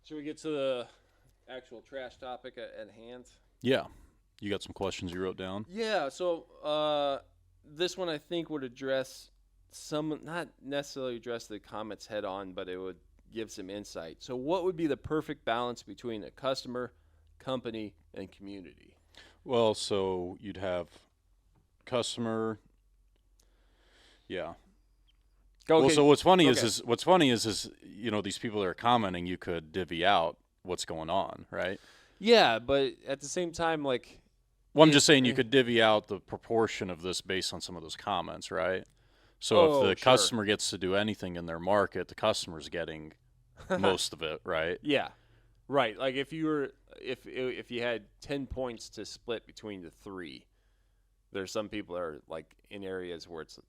Should we get to the actual trash topic at hand? Yeah. You got some questions you wrote down? Yeah, so this one I think would address some, not necessarily address the comments head on, but it would give some insight. So, what would be the perfect balance between a customer, company, and community? Well, so you'd have customer. Yeah. Okay. Well, so what's funny Okay. is these people that are commenting, you could divvy out what's going on, right? Yeah, but at the same time, like, Well, I'm just saying you could divvy out the proportion of this based on some of those comments, right? So if the sure. customer gets to do anything in their market, the customer's getting most of it, right? Yeah, right. Like if you had 10 points to split between the three, there's some people that are like in areas where it's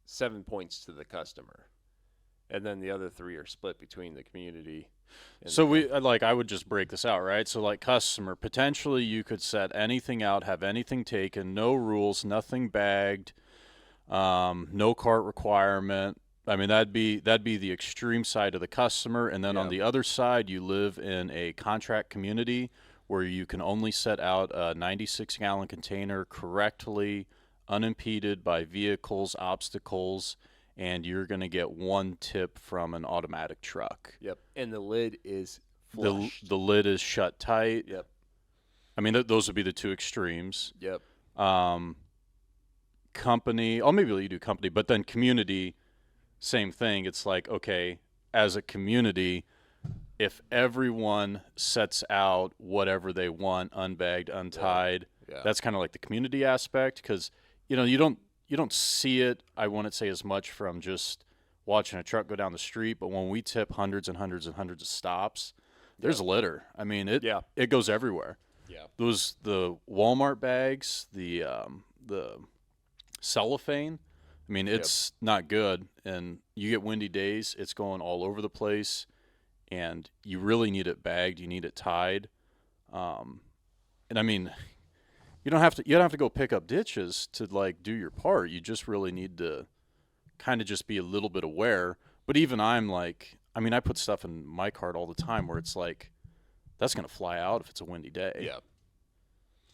7 points to the customer, and then the other three are split between the community. So I would just break this out, right? So like customer, potentially you could set anything out, have anything taken, no rules, nothing bagged, no cart requirement. I mean that'd be the extreme side of the customer, and then on the other side you live in a contract community where you can only set out a 96-gallon container correctly, unimpeded by vehicles, obstacles, and you're going to get one tip from an automatic truck. Yep, and the lid is flushed. The lid is shut tight. Yep. I mean, those would be the two extremes. Yep. Company, oh, maybe you do company, but then community, same thing. It's like, okay, as a community, if everyone sets out whatever they want, unbagged, untied, that's kind of like the community aspect, because you don't see it, I wouldn't say as much from just watching a truck go down the street, but when we tip hundreds and hundreds and hundreds of stops, there's litter. I mean, it goes everywhere. Yeah. The Walmart bags, the cellophane, I mean, it's not good, and you get windy days, it's going all over the place, and you really need it bagged, you need it tied. And I mean, you don't have to go pick up ditches to like do your part. You just really need to kind of just be a little bit aware. But even I'm like, I mean, I put stuff in my cart all the time where it's like, that's going to fly out if it's a windy day. Yeah.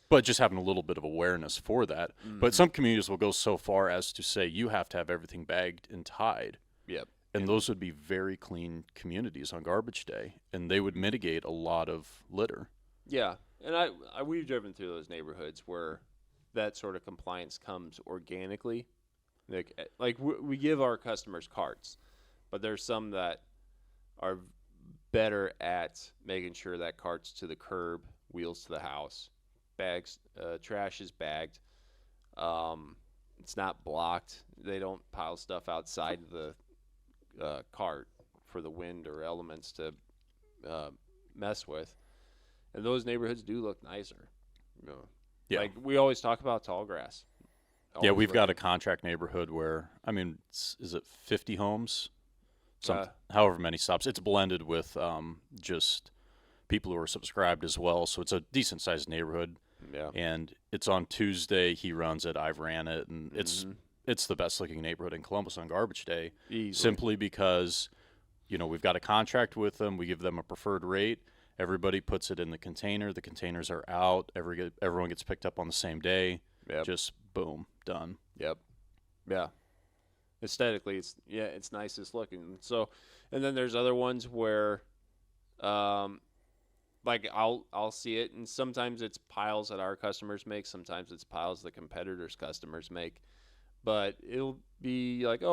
But just having a little bit of awareness for that. Mm-hmm. But some communities will go so far as to say you have to have everything bagged and tied. Yep. And those would be very clean communities on garbage day, and they would mitigate a lot of litter. Yeah, and we've driven through those neighborhoods where that sort of compliance comes organically. Like we give our customers carts, but there's some that are better at making sure that cart's to the curb, wheels to the house, bags, trash is bagged. It's not blocked. They don't pile stuff outside the cart for the wind or elements to mess with. And those neighborhoods do look nicer. Yeah. Like we always talk about tall grass. Yeah, we've got a contract neighborhood where, I mean, is it 50 homes? However many stops. It's blended with just people who are subscribed as well. So it's a decent-sized neighborhood. Yeah. And it's on Tuesday. He runs it. I've ran it. And it's the best-looking neighborhood in Columbus on garbage day. Easily. Simply because, we've got a contract with them. We give them a preferred rate. Everybody puts it in the container. The containers are out. Everyone gets picked up on the same day. Yep. Just boom, done. Yep. Yeah. Aesthetically, it's nicest looking. So, and then there's other ones where, like I'll see it, and sometimes it's piles that our customers make. Sometimes it's piles the competitors' customers make. But it'll be like,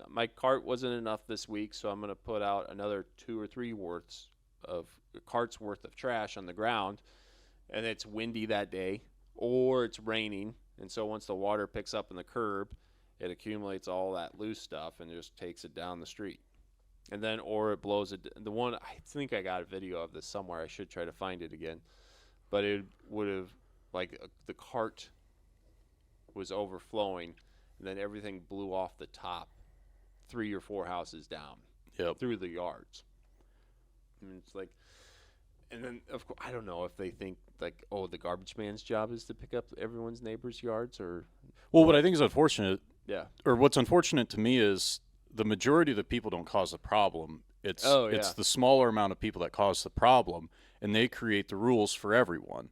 my cart wasn't enough this week, so I'm going to put out another 2 or 3 carts worth of trash on the ground, and it's windy that day or it's raining, and so once the water picks up in the curb, it accumulates all that loose stuff and just takes it down the street. And then or it blows it. The one, I think I got a video of this somewhere, I should try to find it again, but it would have, like, the cart was overflowing and then everything blew off the top 3 or 4 houses down through the yards. And it's like, and then of course I don't know if they think like, the garbage man's job is to pick up everyone's neighbor's yards, or. Well, what I think is unfortunate, yeah, or what's unfortunate to me is the majority of the people don't cause the problem. It's Oh, yeah. it's the smaller amount of people that cause the problem, and they create the rules for everyone.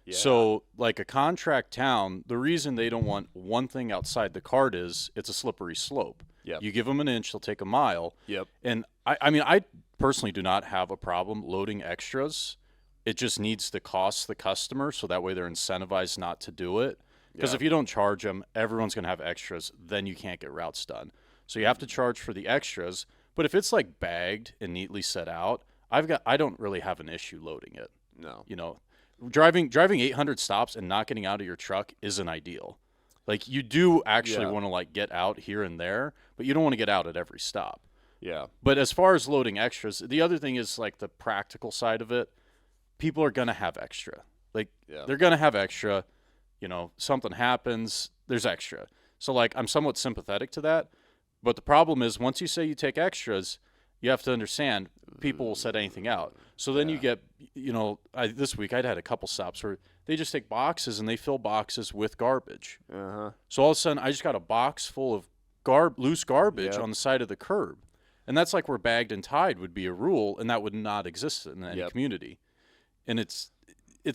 Yeah. So, like a contract town, the reason they don't want one thing outside the cart is it's a slippery slope. Yep. You give them an inch, they'll take a mile. Yep. And I mean, I personally do not have a problem loading extras. It just needs to cost the customer, so that way they're incentivized not to do it. Because Yeah. if you don't charge them, everyone's going to have extras. Then you can't get routes done. So you have to charge for the extras. But if it's like bagged and neatly set out, I don't really have an issue loading it. No. You know, driving 800 stops and not getting out of your truck isn't ideal. Like you do actually Yeah. want to like get out here and there, but you don't want to get out at every stop. Yeah. But as far as loading extras, the other thing is like the practical side of it. People are going to have extra. Like Yeah. they're going to have extra. You know, something happens, there's extra. So like I'm somewhat sympathetic to that. But the problem is once you say you take extras, you have to understand people will set anything out. So then you get, you know, this week I'd had a couple stops where they just take boxes and they fill boxes with garbage. Uh-huh. So all of a sudden I just got a box full of loose garbage Yep. on the side of the curb. And that's like where bagged and tied would be a rule, and that would not exist in any Yep. community. And it's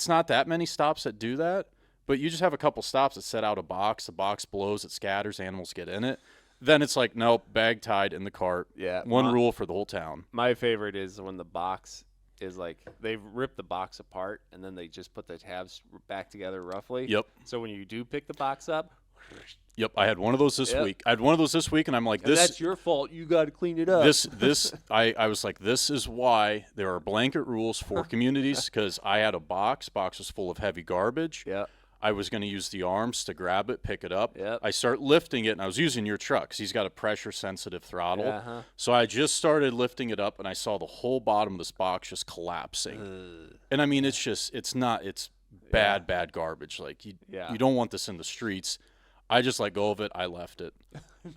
not that many stops that do that, but you just have a couple stops that set out a box, the box blows, it scatters, animals get in it. Then it's like, nope, bag tied in the cart. Yeah. One rule for the whole town. My favorite is when the box is like they've ripped the box apart and then they just put the tabs back together roughly. Yep. So when you do pick the box up, Yep, I had one of those this Yep. week. I had one of those this week, and I'm like, and this. that's your fault. You got to clean it up. I was like, this is why there are blanket rules for communities, because I had a box was full of heavy garbage. Yeah. I was going to use the arms to grab it, pick it up. Yep. I start lifting it, and I was using your truck 'cause he's got a pressure-sensitive throttle. Uh-huh. So I just started lifting it up, and I saw the whole bottom of this box just collapsing. And I mean, it's bad garbage. Like you don't want this in the streets. I just let go of it. I left it.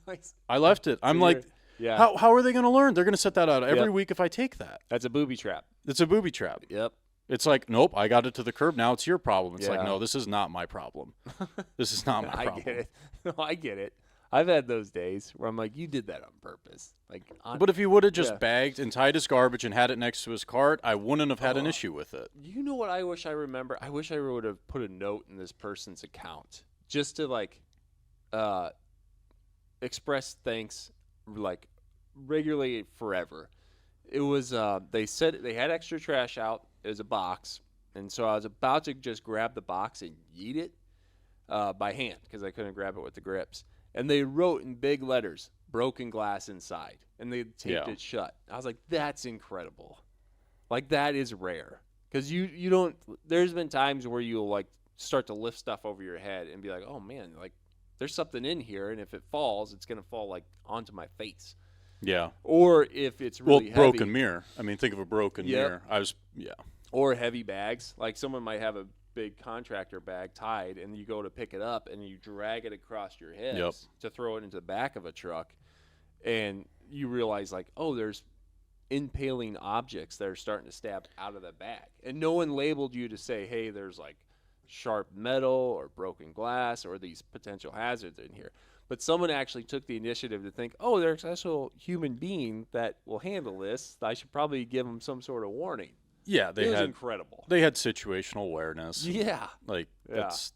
Nice. I left it. I'm like, Yeah. how are they going to learn? They're going to set that out every Yep. week if I take that. That's a booby trap. It's a booby trap. Yep. It's like, nope, I got it to the curb. Now it's your problem. It's like, Yeah. no, this is not my problem. This is not my I problem. get it. No, I get it. I've had those days where I'm like, you did that on purpose. Like, But if he would have just Yeah. bagged and tied his garbage and had it next to his cart, I wouldn't have had an issue with it. you know what I wish I remember? I wish I would have put a note in this person's account just to like express thanks like regularly forever. It was they said they had extra trash out. It was a box, and so I was about to just grab the box and yeet it by hand because I couldn't grab it with the grips. And they wrote in big letters, "Broken glass inside," and they taped Yeah. it shut. I was like, "That's incredible! Like that is rare because you don't." There's been times where you'll like start to lift stuff over your head and be like, "Oh man, like there's something in here, and if it falls, it's gonna fall like onto my face." Yeah. Or if it's really heavy, broken mirror. I mean, think of a broken Yep. mirror. or heavy bags. Like someone might have a big contractor bag tied, and you go to pick it up, and you drag it across your head Yep. to throw it into the back of a truck, and you realize like, oh, there's impaling objects that are starting to stab out of the bag, and no one labeled you to say, hey, there's like sharp metal or broken glass or these potential hazards in here. But someone actually took the initiative to think, oh, there's actual human being that will handle this. I should probably give them some sort of warning. Yeah, It was incredible. they had situational awareness. Yeah. Like Yeah. that's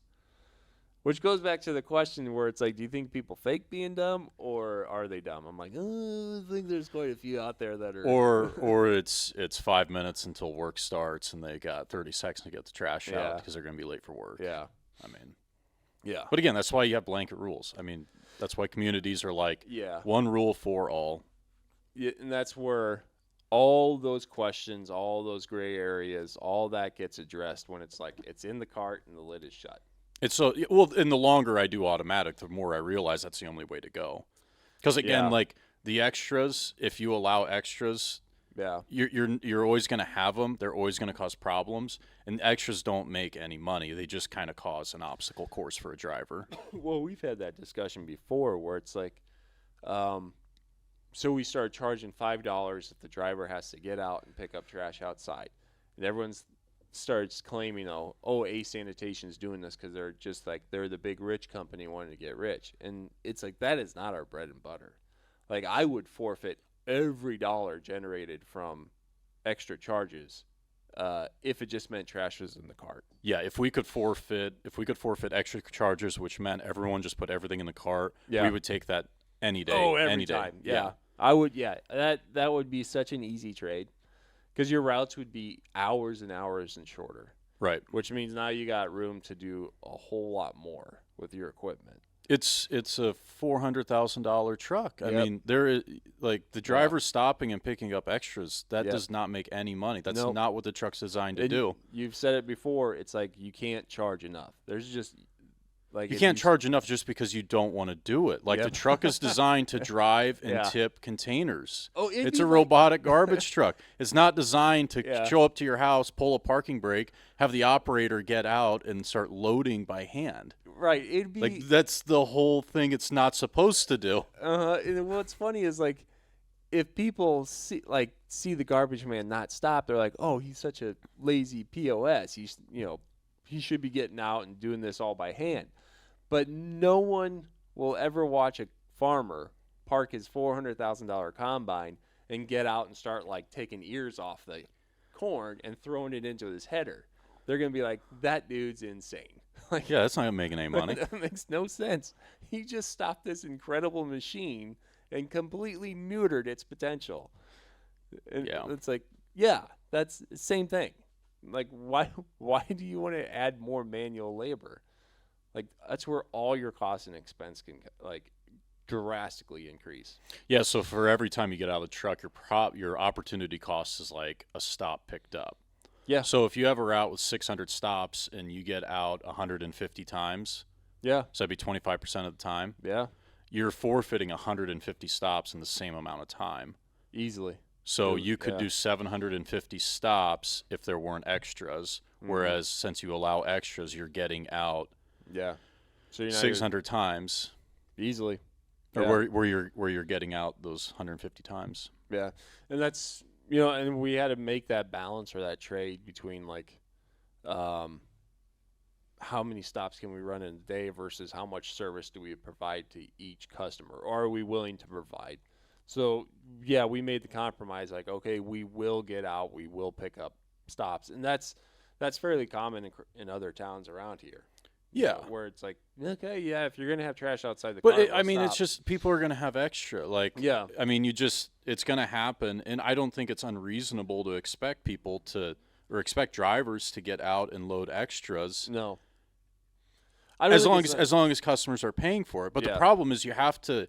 Which goes back to the question where it's like, do you think people fake being dumb or are they dumb? I'm like, I think there's quite a few out there that are. or it's 5 minutes until work starts and they got 30 seconds to get the trash out Yeah. because they're going to be late for work. Yeah. I mean, Yeah. but again, that's why you have blanket rules. I mean, that's why communities are like Yeah. one rule for all. Yeah, and that's where all those questions, all those gray areas, all that gets addressed when it's like it's in the cart and the lid is shut. It's so well, and the longer I do automatic, the more I realize that's the only way to go. Because again, Yeah. like the extras, if you allow extras, Yeah. you're always going to have them. They're always going to cause problems, and extras don't make any money. They just kind of cause an obstacle course for a driver. Well, we've had that discussion before where it's like, so we start charging $5 if the driver has to get out and pick up trash outside. And everyone starts claiming, Sanitation's doing this because they're just like, they're the big rich company wanting to get rich. And it's like, that is not our bread and butter. Like, I would forfeit every dollar generated from extra charges if it just meant trash was in the cart. Yeah, if we could forfeit extra charges, which meant everyone just put everything in the cart, Yeah. we would take that any day. Oh, every any time. day. Yeah. I would. Yeah, that would be such an easy trade because your routes would be hours and hours and shorter. Right. Which means now you got room to do a whole lot more with your equipment. It's a $400,000 truck. I Yep. mean, there is like the driver stopping and picking up extras. That Yep. does not make any money. That's Nope. not what the truck's designed to And do. You've said it before. It's like you can't charge enough. There's just like You if can't charge enough just because you don't want to do it. Like Yep. the truck is designed to drive and Yeah. tip containers. Oh, it'd It's be a like- robotic garbage truck. It's not designed to Yeah. show up to your house, pull a parking brake, have the operator get out and start loading by hand. Right. It'd be Like that's the whole thing it's not supposed to do. And what's funny is like if people see the garbage man not stop, they're like, "Oh, he's such a lazy POS. He's he should be getting out and doing this all by hand." But no one will ever watch a farmer park his $400,000 combine and get out and start like taking ears off the corn and throwing it into his header. They're gonna be like, "That dude's insane." Like, Yeah, that's not making any money. that makes no sense. He just stopped this incredible machine and completely neutered its potential. And Yeah. it's like, yeah, that's the same thing. Like, why do you want to add more manual labor? Like, that's where all your cost and expense can like drastically increase. Yeah, so for every time you get out of the truck, your opportunity cost is like a stop picked up. Yeah. So if you have a route with 600 stops and you get out 150 times, Yeah. so that'd be 25% of the time, Yeah. you're forfeiting 150 stops in the same amount of time. Easily. So Ooh, you could yeah. do 750 stops if there weren't extras, whereas since you allow extras, you're getting out Yeah. So you're not 600 times, easily. or Yeah. where you're getting out those 150 times. Yeah, and that's and we had to make that balance or that trade between like, how many stops can we run in a day versus how much service do we provide to each customer, or are we willing to provide? So yeah, we made the compromise. Like, okay, we will get out, we will pick up stops, and that's fairly common in other towns around here. Yeah. Where it's like, okay, yeah, if you're gonna have trash outside the But car, I mean, it's stop. just people are going to have extra. Like, Yeah. I mean, it's going to happen, and I don't think it's unreasonable to expect expect drivers to get out and load extras No. I don't think it's as long as customers are paying for it. But Yeah. the problem is you have to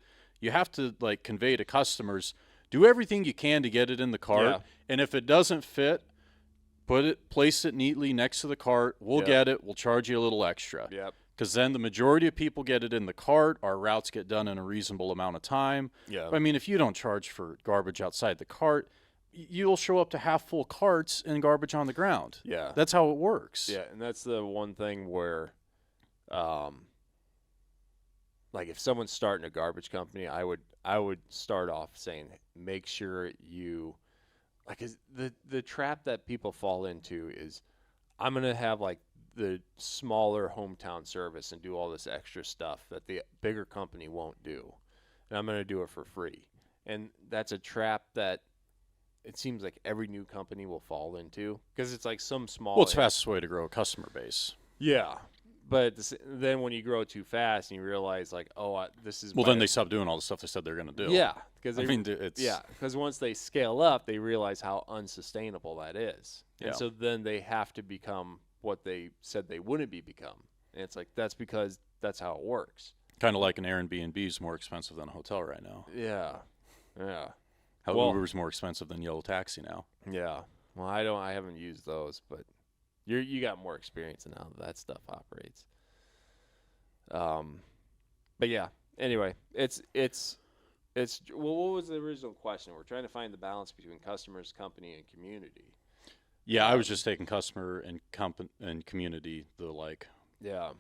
like convey to customers, do everything you can to get it in the cart, Yeah. and if it doesn't fit, place it neatly next to the cart. We'll Yep. get it. We'll charge you a little extra. Yep. Because then the majority of people get it in the cart. Our routes get done in a reasonable amount of time. Yeah. I mean, if you don't charge for garbage outside the cart, you'll show up to half full carts and garbage on the ground. Yeah. That's how it works. Yeah, and that's the one thing where, like if someone's starting a garbage company, I would start off saying, make sure you, like, 'cause the trap that people fall into is, I'm gonna have like the smaller hometown service and do all this extra stuff that the bigger company won't do, and I'm gonna do it for free, and that's a trap that it seems like every new company will fall into because it's like some small. Well, it's the fastest way to grow a customer base. Yeah, but then when you grow too fast and you realize like, oh, this is Well, then they stop doing all the stuff they said they're going to do. yeah, because I mean, it's because once they scale up, they realize how unsustainable that is, Yeah. and so then they have to become what they said they wouldn't become, and it's like that's because that's how it works. kind of like an Airbnb is more expensive than a hotel right now. Yeah, yeah, How Well- Uber's more expensive than Yellow Taxi now. yeah. Well, I haven't used those, but you got more experience in how that stuff operates. But yeah. Anyway, it's well, what was the original question? We're trying to find the balance between customers, company, and community. Yeah, I was just taking customer and community, Yeah.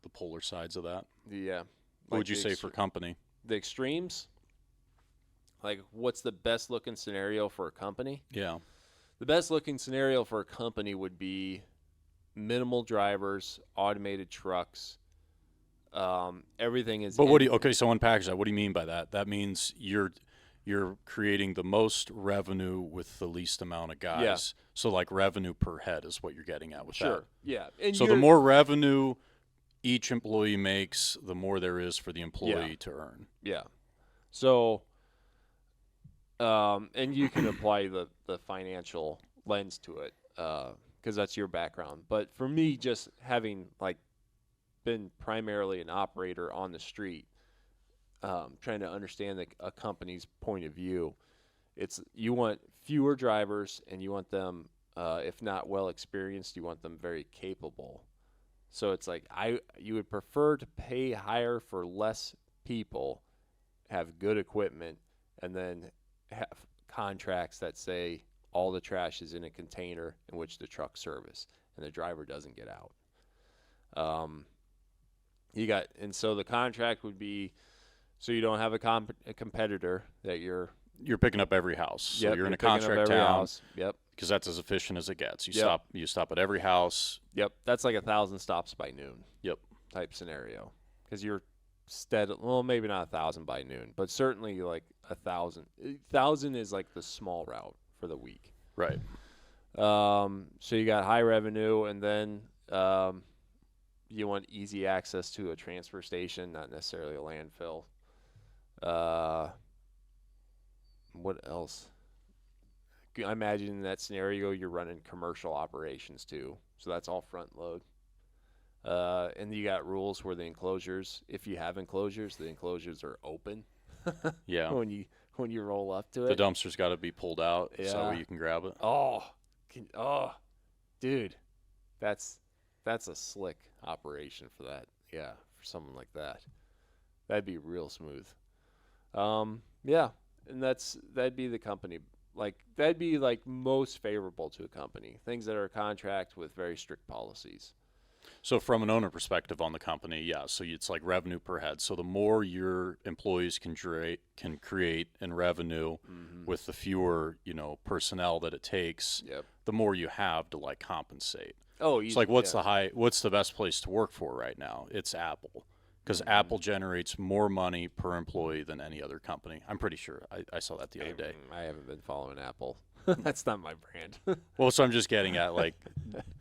the polar sides of that. Yeah. What would you say for company? the extremes? Like, what's the best looking scenario for a company? Yeah. The best looking scenario for a company would be minimal drivers, automated trucks. Everything is. But so unpackage that. What do you mean by that? That means you're you're creating the most revenue with the least amount of guys. Yeah. So like revenue per head is what you're getting at with Sure. that. Yeah. And So the more revenue each employee makes, the more there is for the employee to earn. Yeah. So, and you can apply the financial lens to it because that's your background. But for me, just having like been primarily an operator on the street, trying to understand a company's point of view, it's you want fewer drivers and you want them, if not well experienced, you want them very capable. So it's like you would prefer to pay higher for less people, have good equipment, and then have contracts that say all the trash is in a container in which the truck service and the driver doesn't get out. So the contract would be so you don't have a competitor that you're picking up every house. So Yep, you're in a picking up contract every town. house. Yep. Because that's as efficient as it gets. Yep. You stop at every house. Yep. That's like 1,000 stops by noon. Yep. Type scenario. Because you're well, maybe not 1,000 by noon, but certainly like 1,000. 1,000 is like the small route for the week. Right. So you got high revenue, and then you want easy access to a transfer station, not necessarily a landfill. What else? I imagine in that scenario you're running commercial operations too, so that's all front load. And you got rules where the enclosures, if you have enclosures, the enclosures are open. Yeah. when you roll up to The it. dumpster's got to be pulled out so Yeah. you can grab it. Dude, that's a slick operation for that. Yeah, for someone like that, that'd be real smooth. Yeah, and that'd be the company. Like that'd be like most favorable to a company. Things that are a contract with very strict policies. So from an owner perspective on the company, yeah, so it's like revenue per head. So the more your employees can create in revenue with the fewer, personnel that it takes, Yep. the more you have to like compensate. Oh, It's like what's the best place to work for right now? It's Apple. Because Apple generates more money per employee than any other company. I'm pretty sure. I saw that the other day. I haven't been following Apple. That's not my brand. Well, so I'm just getting at, like,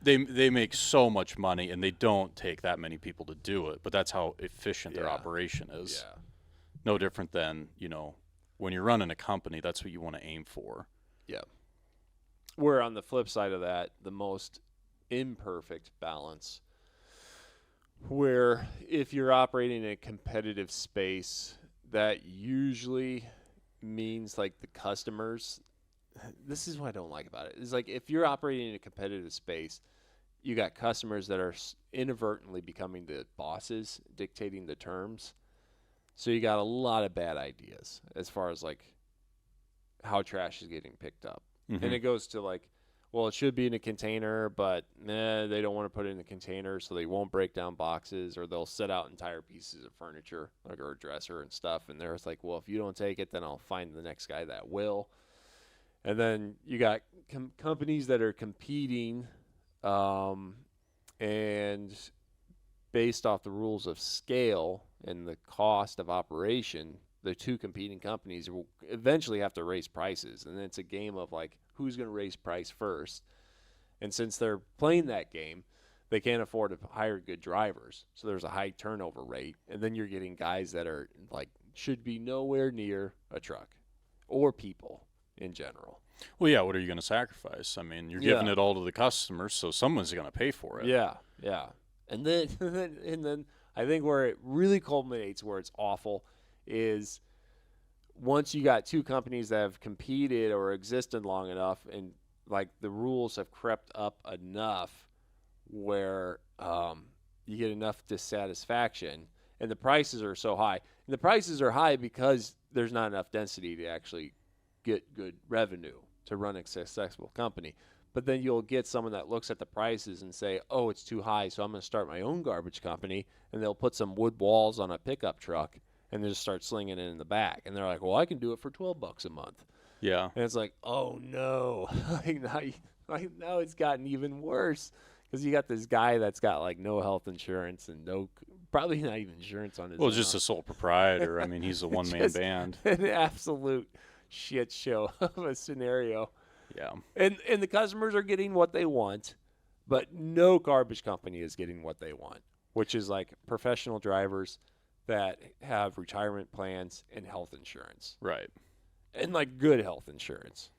they make so much money, and they don't take that many people to do it. But that's how efficient their operation is. Yeah. No different than, when you're running a company, that's what you want to aim for. Yeah. Where on the flip side of that, the most imperfect balance, where if you're operating in a competitive space, that usually means like the customers. This is what I don't like about it. It's like if you're operating in a competitive space, you got customers that are inadvertently becoming the bosses, dictating the terms. So you got a lot of bad ideas as far as like how trash is getting picked up. Mm-hmm. And it goes to like, well, it should be in a container, but they don't want to put it in a container, so they won't break down boxes, or they'll set out entire pieces of furniture, like or a dresser and stuff. And they're like, well, if you don't take it, then I'll find the next guy that will. And then you got companies that are competing, and based off the rules of scale and the cost of operation, the two competing companies will eventually have to raise prices. And it's a game of like, who's going to raise price first? And since they're playing that game, they can't afford to hire good drivers. So there's a high turnover rate. And then you're getting guys that are like, should be nowhere near a truck or people in general. Well, yeah, what are you going to sacrifice? I mean, you're giving it all to the customers, so someone's going to pay for it. Yeah. And then I think where it really culminates, where it's awful, is once you got two companies that have competed or existed long enough, and like the rules have crept up enough where you get enough dissatisfaction, and the prices are so high. And the prices are high because there's not enough density to actually get good revenue to run a successful company. But then you'll get someone that looks at the prices and say, oh, it's too high, so I'm going to start my own garbage company, and they'll put some wood walls on a pickup truck and they just start slinging it in the back. And they're like, well, I can do it for $12 a month. Yeah. And it's like, oh, no. Now it's gotten even worse because you got this guy that's got like no health insurance and probably not even insurance on his own. Well, just a sole proprietor. I mean, he's a one-man band. An absolute shit show of a scenario. Yeah. And the customers are getting what they want, but no garbage company is getting what they want, which is like professional drivers that have retirement plans and health insurance. Right. And like good health insurance.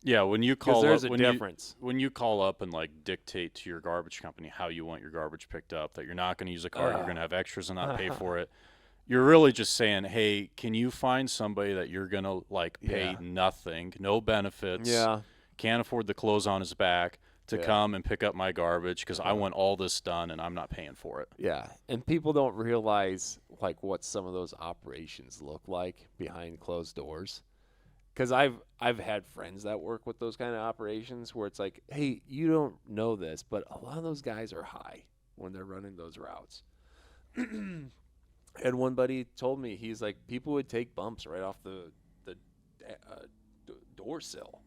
Yeah, when you call there's up, a difference. When you call up and like dictate to your garbage company how you want your garbage picked up, that you're not going to use a card, you're going to have extras and not pay for it. You're really just saying, hey, can you find somebody that you're going to like pay nothing, no benefits, can't afford the clothes on his back to come and pick up my garbage because I want all this done and I'm not paying for it. Yeah, and people don't realize like what some of those operations look like behind closed doors. Because I've had friends that work with those kind of operations where it's like, hey, you don't know this, but a lot of those guys are high when they're running those routes. And one buddy told me, he's like, people would take bumps right off the door sill,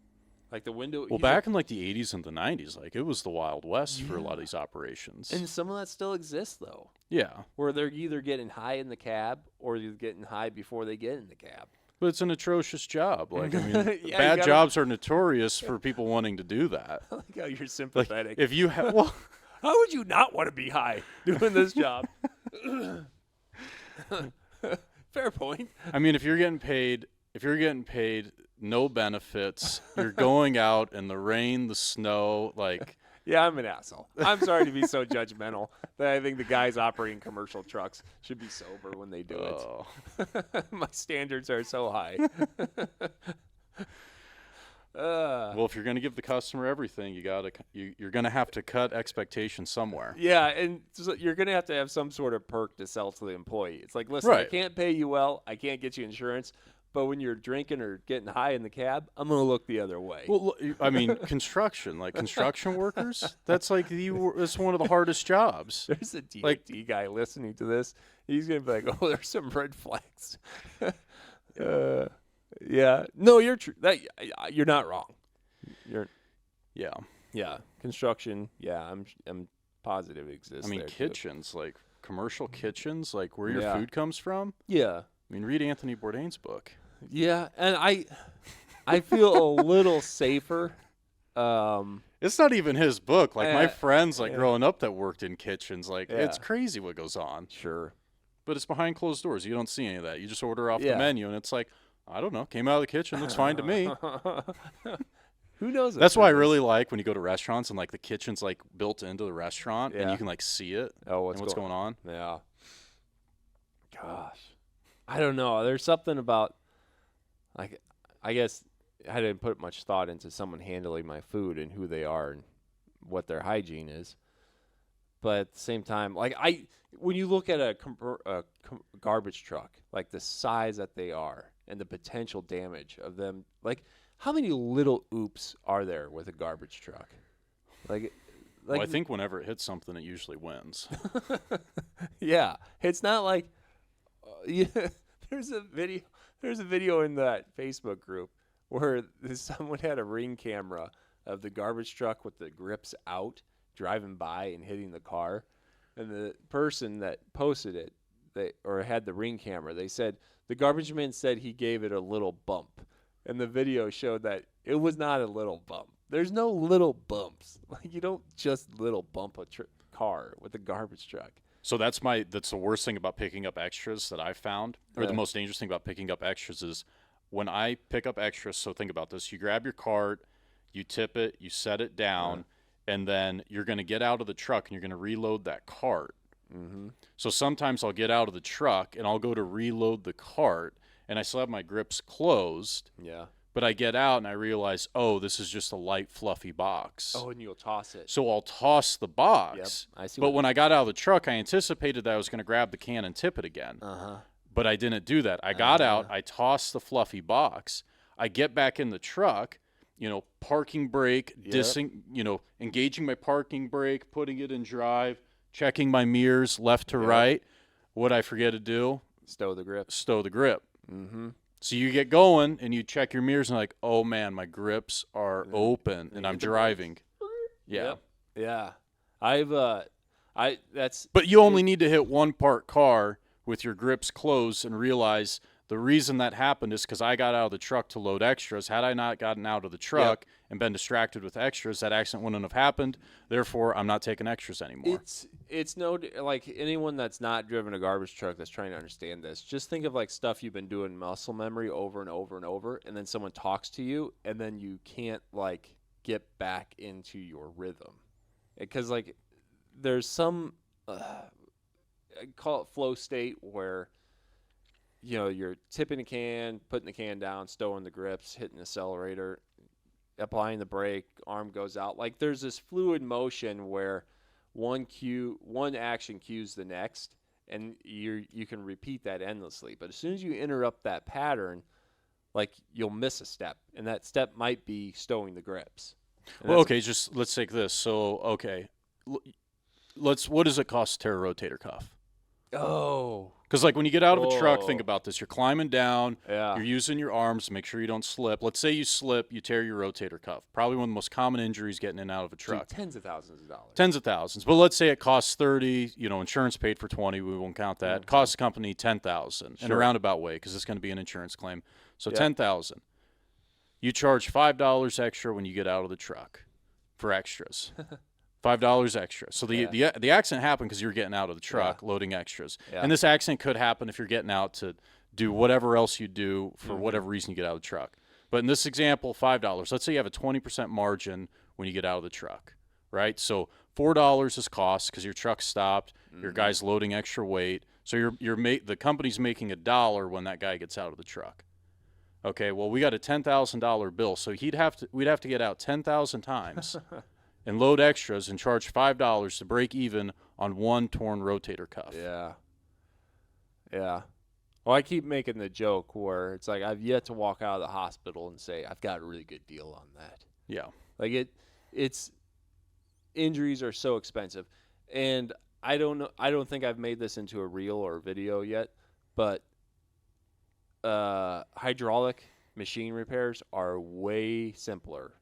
like the window. Well, back in like the 80s and the 90s, like it was the Wild West for a lot of these operations. And some of that still exists though. Yeah. Where they're either getting high in the cab or they're getting high before they get in the cab. But it's an atrocious job. Like, I mean, Yeah, bad jobs are notorious for people wanting to do that. I like how you're sympathetic. Like, if you have, well, how would you not want to be high doing this job? Fair point. I mean, if you're getting paid no benefits, you're going out in the rain, the snow, like. Yeah, I'm an asshole. I'm sorry to be so judgmental that I think the guys operating commercial trucks should be sober when they do it. My standards are so high. Well, if you're going to give the customer everything, you're going to have to cut expectations somewhere. Yeah, and so you're going to have some sort of perk to sell to the employee. It's like, listen, I can't pay you well. I can't get you insurance. But when you're drinking or getting high in the cab, I'm going to look the other way. Well, I mean, construction workers, that's like it's one of the hardest jobs. There's a DOT guy listening to this. He's going to be like, oh, there's some red flags. Yeah. No, you're true. You're not wrong. Yeah. Construction, I'm positive it exists. I mean, kitchens, like commercial kitchens, like where your food comes from. Yeah. I mean, read Anthony Bourdain's book. Yeah, and I feel a little safer. It's not even his book. Like my friends, growing up that worked in kitchens, like it's crazy what goes on. Sure, but it's behind closed doors. You don't see any of that. You just order off the menu, and it's like, I don't know, came out of the kitchen, looks fine to me. Who knows? That's why I really like when you go to restaurants and like the kitchen's like built into the restaurant, and you can like see it. Oh, what's going on? Yeah. Gosh, I don't know. There's something about. Like, I guess I didn't put much thought into someone handling my food and who they are and what their hygiene is. But at the same time, like when you look at a garbage truck, like the size that they are and the potential damage of them, like how many little oops are there with a garbage truck? Well, I think whenever it hits something, it usually wins. Yeah, it's not like there's a video in that Facebook group where someone had a Ring camera of the garbage truck with the grips out driving by and hitting the car. And the person that posted it or had the Ring camera, they said the garbage man said he gave it a little bump. And the video showed that it was not a little bump. There's no little bumps. Like you don't just little bump a car with a garbage truck. So that's the worst thing about picking up extras that I've found, or the most dangerous thing about picking up extras is when I pick up extras. So think about this: you grab your cart, you tip it, you set it down, and then you're going to get out of the truck and you're going to reload that cart. Mm-hmm. So sometimes I'll get out of the truck and I'll go to reload the cart, and I still have my grips closed. Yeah. But I get out and I realize, oh, this is just a light, fluffy box. Oh, and you'll toss it. So I'll toss the box. Yep, I see. But when I got out of the truck, I anticipated that I was going to grab the can and tip it again. But I didn't do that. I got out. I tossed the fluffy box. I get back in the truck, parking brake, engaging my parking brake, putting it in drive, checking my mirrors left to right. What'd I forget to do? Stow the grip. Mm-hmm. So you get going and you check your mirrors and like, oh man, my grips are open and I'm driving. Yeah. Yep. Yeah. But you only need to hit one parked car with your grips closed and realize The reason that happened is because I got out of the truck to load extras. Had I not gotten out of the truck and been distracted with extras, that accident wouldn't have happened. Therefore, I'm not taking extras anymore. It's no, like anyone that's not driven a garbage truck that's trying to understand this. Just think of like stuff you've been doing muscle memory over and over and over, and then someone talks to you, and then you can't like get back into your rhythm, because like there's some I call it flow state where you're tipping the can, putting the can down, stowing the grips, hitting the accelerator, applying the brake, arm goes out. Like there's this fluid motion where one action cues the next, and you can repeat that endlessly. But as soon as you interrupt that pattern, like you'll miss a step, and that step might be stowing the grips. Well, okay, just let's take this. So, okay, what does it cost to tear a rotator cuff? Oh. Because, like, when you get out of a truck, think about this. You're climbing down. Yeah. You're using your arms to make sure you don't slip. Let's say you slip, you tear your rotator cuff. Probably one of the most common injuries getting in and out of a truck. Dude, tens of thousands of dollars. Tens of thousands. But let's say it costs 30. Insurance paid for 20. We won't count that. Costs the company 10,000 in a roundabout way, because it's going to be an insurance claim. So 10,000. You charge $5 extra when you get out of the truck for extras. $5 extra. So the accident happened because you're getting out of the truck, loading extras. Yeah. And this accident could happen if you're getting out to do whatever else you do for whatever reason you get out of the truck. But in this example, $5. Let's say you have a 20% margin when you get out of the truck, right? So $4 is cost because your truck stopped, your guy's loading extra weight. So the company's making $1 when that guy gets out of the truck. Okay, well, we got a $10,000 bill, so we'd have to get out 10,000 times. And load extras and charge $5 to break even on one torn rotator cuff. Yeah. Yeah. Well, I keep making the joke where it's like I've yet to walk out of the hospital and say I've got a really good deal on that. Yeah. Like it's injuries are so expensive, and I don't think I've made this into a reel or a video yet, but hydraulic machine repairs are way simpler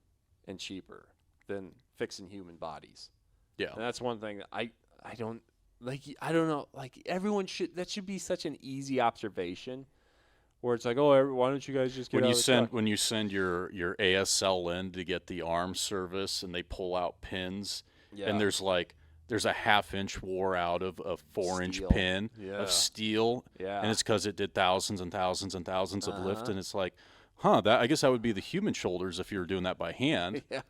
and cheaper than fixing human bodies. Yeah. And that's one thing that I don't know, like everyone that should be such an easy observation where it's like, oh, why don't you guys just get when you send your ASL in to get the arm service and they pull out pins and there's a half-inch wore out of a 4-inch pin of steel, and it's because it did thousands and thousands and thousands of lift, and it's like, I guess that would be the human shoulders if you were doing that by hand. Yeah.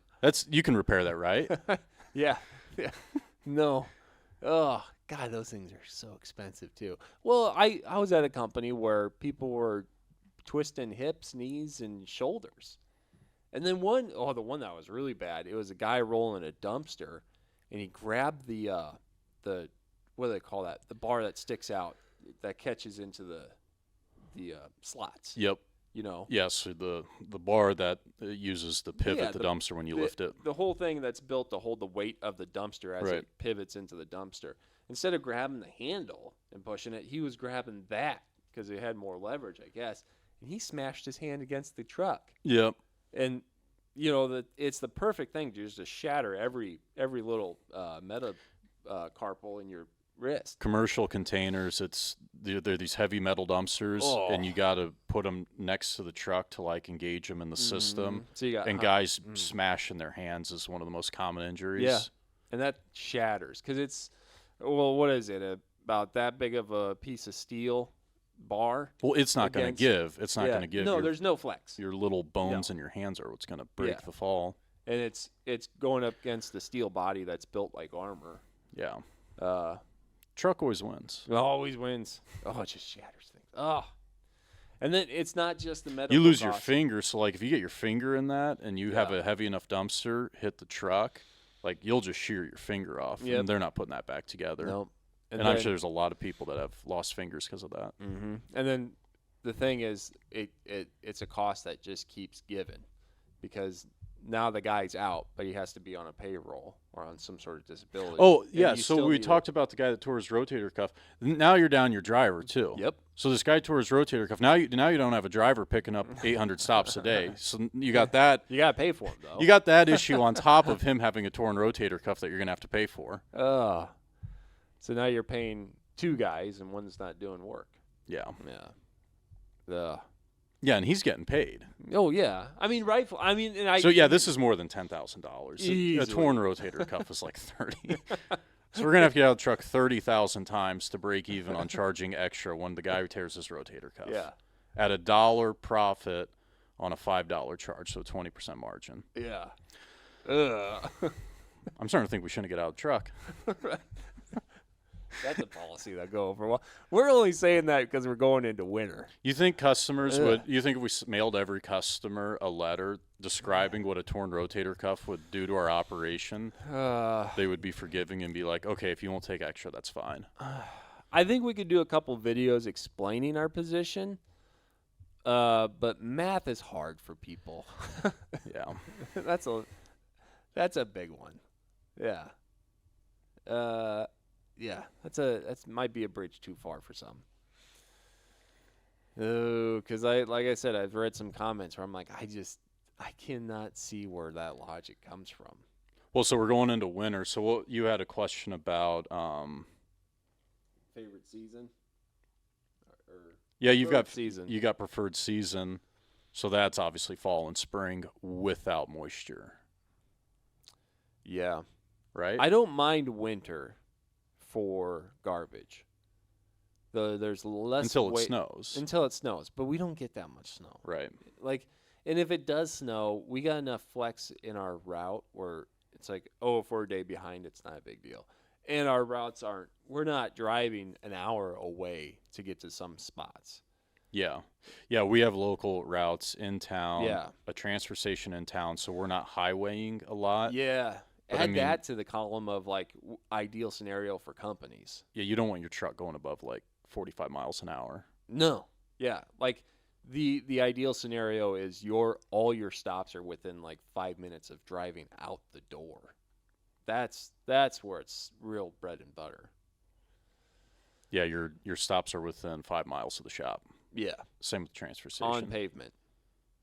You can repair that, right? Yeah. No. Oh, God, those things are so expensive too. Well, I was at a company where people were twisting hips, knees, and shoulders. And then the one that was really bad, it was a guy rolling a dumpster, and he grabbed the what do they call that? The bar that sticks out that catches into the slots. Yep. Yes, the bar that uses the pivot the dumpster when you lift it. The whole thing that's built to hold the weight of the dumpster as it pivots into the dumpster. Instead of grabbing the handle and pushing it, he was grabbing that because it had more leverage, I guess. And he smashed his hand against the truck. Yep. And it's the perfect thing to just shatter every little metacarpal in your wrist. Commercial containers, they're these heavy metal dumpsters, and you got to put them next to the truck to like engage them in the system. So guys smashing their hands is one of the most common injuries. Yeah, and that shatters because what is it, about that big of a piece of steel bar? Well, it's not going to give. It's not going to give. No, there's no flex. Your little bones in your hands are what's going to break the fall. And it's going up against the steel body that's built like armor. Yeah. Truck always wins. It always wins. Oh, it just shatters things. Oh. And then it's not just the medical You lose cost. your finger, so like if you get your finger in that and you have a heavy enough dumpster hit the truck, like you'll just shear your finger off, and they're not putting that back together. Nope. And I'm sure there's a lot of people that have lost fingers because of that. Mm-hmm. And then the thing is, it's a cost that just keeps giving, because now the guy's out, but he has to be on a payroll or on some sort of disability. Oh, yeah. So we talked about the guy that tore his rotator cuff. Now you're down your driver, too. Yep. So this guy tore his rotator cuff. Now you don't have a driver picking up 800 stops a day. So you got that. You got to pay for him, though. You got that issue on top of him having a torn rotator cuff that you're going to have to pay for. So now you're paying two guys, and one's not doing work. Yeah. Yeah. Yeah, and he's getting paid. Oh yeah, I mean rightful. I mean, and So yeah, this is more than $10,000. A Easily. torn rotator cuff is like 30. So we're gonna have to get out of the truck 30,000 times to break even on charging extra when the guy tears his rotator cuff. Yeah. At $1 profit on a $5 charge, so 20% margin. Yeah. Ugh. I'm starting to think we shouldn't get out of the truck. That's a policy that go over well. We're only saying that because we're going into winter. You think customers would? You think if we mailed every customer a letter describing what a torn rotator cuff would do to our operation, they would be forgiving and be like, "Okay, if you won't take extra, that's fine." I think we could do a couple videos explaining our position, but math is hard for people. Yeah. That's a big one. Yeah. Yeah, that might be a bridge too far for some. Oh, because like I said, I've read some comments where I'm like, I cannot see where that logic comes from. Well, so we're going into winter. So you had a question about Favorite season? Yeah, you got preferred season. So that's obviously fall and spring without moisture. Yeah. Right? I don't mind winter for garbage. There's less until it snows. Until it snows, but we don't get that much snow. Right. Like, and if it does snow, we got enough flex in our route where it's like, oh, if we're a day behind, it's not a big deal. And our routes we're not driving an hour away to get to some spots. Yeah. Yeah, we have local routes in town. Yeah. A transfer station in town, so we're not highwaying a lot. Yeah. But Add that to the column of like ideal scenario for companies. Yeah, you don't want your truck going above like 45 miles an hour. No. Yeah. Like the ideal scenario is all your stops are within like 5 minutes of driving out the door. That's where it's real bread and butter. Yeah, your stops are within 5 miles of the shop. Yeah. Same with the transfer station. On pavement.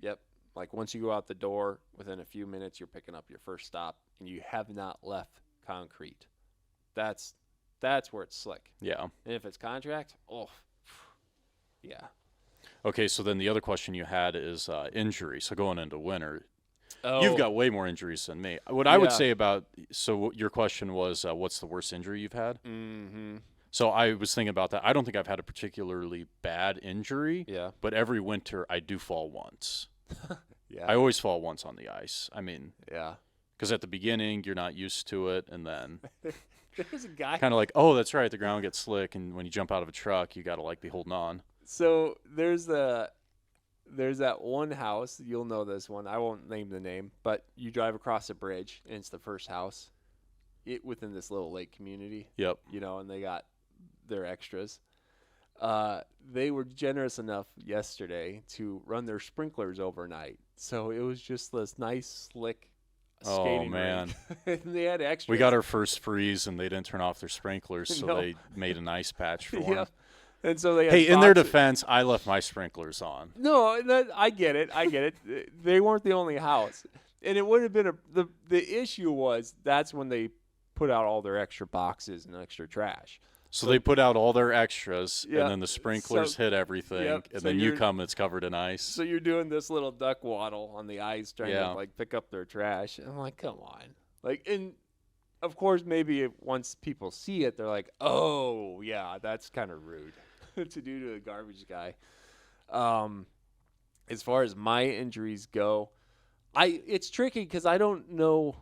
Yep. Like once you go out the door, within a few minutes you're picking up your first stop and you have not left concrete. That's where it's slick. Yeah. And if it's contract, yeah. Okay, so then the other question you had is injury. So going into winter, Oh. you've got way more injuries than me. What I would say so your question was, what's the worst injury you've had? Mm-hmm. So I was thinking about that. I don't think I've had a particularly bad injury. Yeah. But every winter I do fall once. Yeah. I always fall once on the ice. I mean, yeah. because at the beginning you're not used to it, and then there's a guy kind of like, oh, that's right, the ground gets slick, and when you jump out of a truck, you got to like be holding on. So there's that one house. You'll know this one. I won't name the name, but you drive across a bridge, and it's the first house within this little lake community. Yep. You know, and they got their extras. They were generous enough yesterday to run their sprinklers overnight. So it was just this nice, slick skating man. rink. And they had extras. We got our first freeze, and they didn't turn off their sprinklers, so No. they made an ice patch for Yeah. them. And so they had Hey, in their boxes. defense, I left my sprinklers on. No, I get it. They weren't the only house. And it would have been the issue was that's when they put out all their extra boxes and extra trash. So they put out all their extras, Yeah. and then the sprinklers hit everything, Yep. and So then you come, it's covered in ice. So you're doing this little duck waddle on the ice trying Yeah. to like pick up their trash. And I'm like, come on. Like, and of course, maybe once people see it, they're like, oh yeah, that's kind of rude to do to a garbage guy. As far as my injuries go, it's tricky because I don't know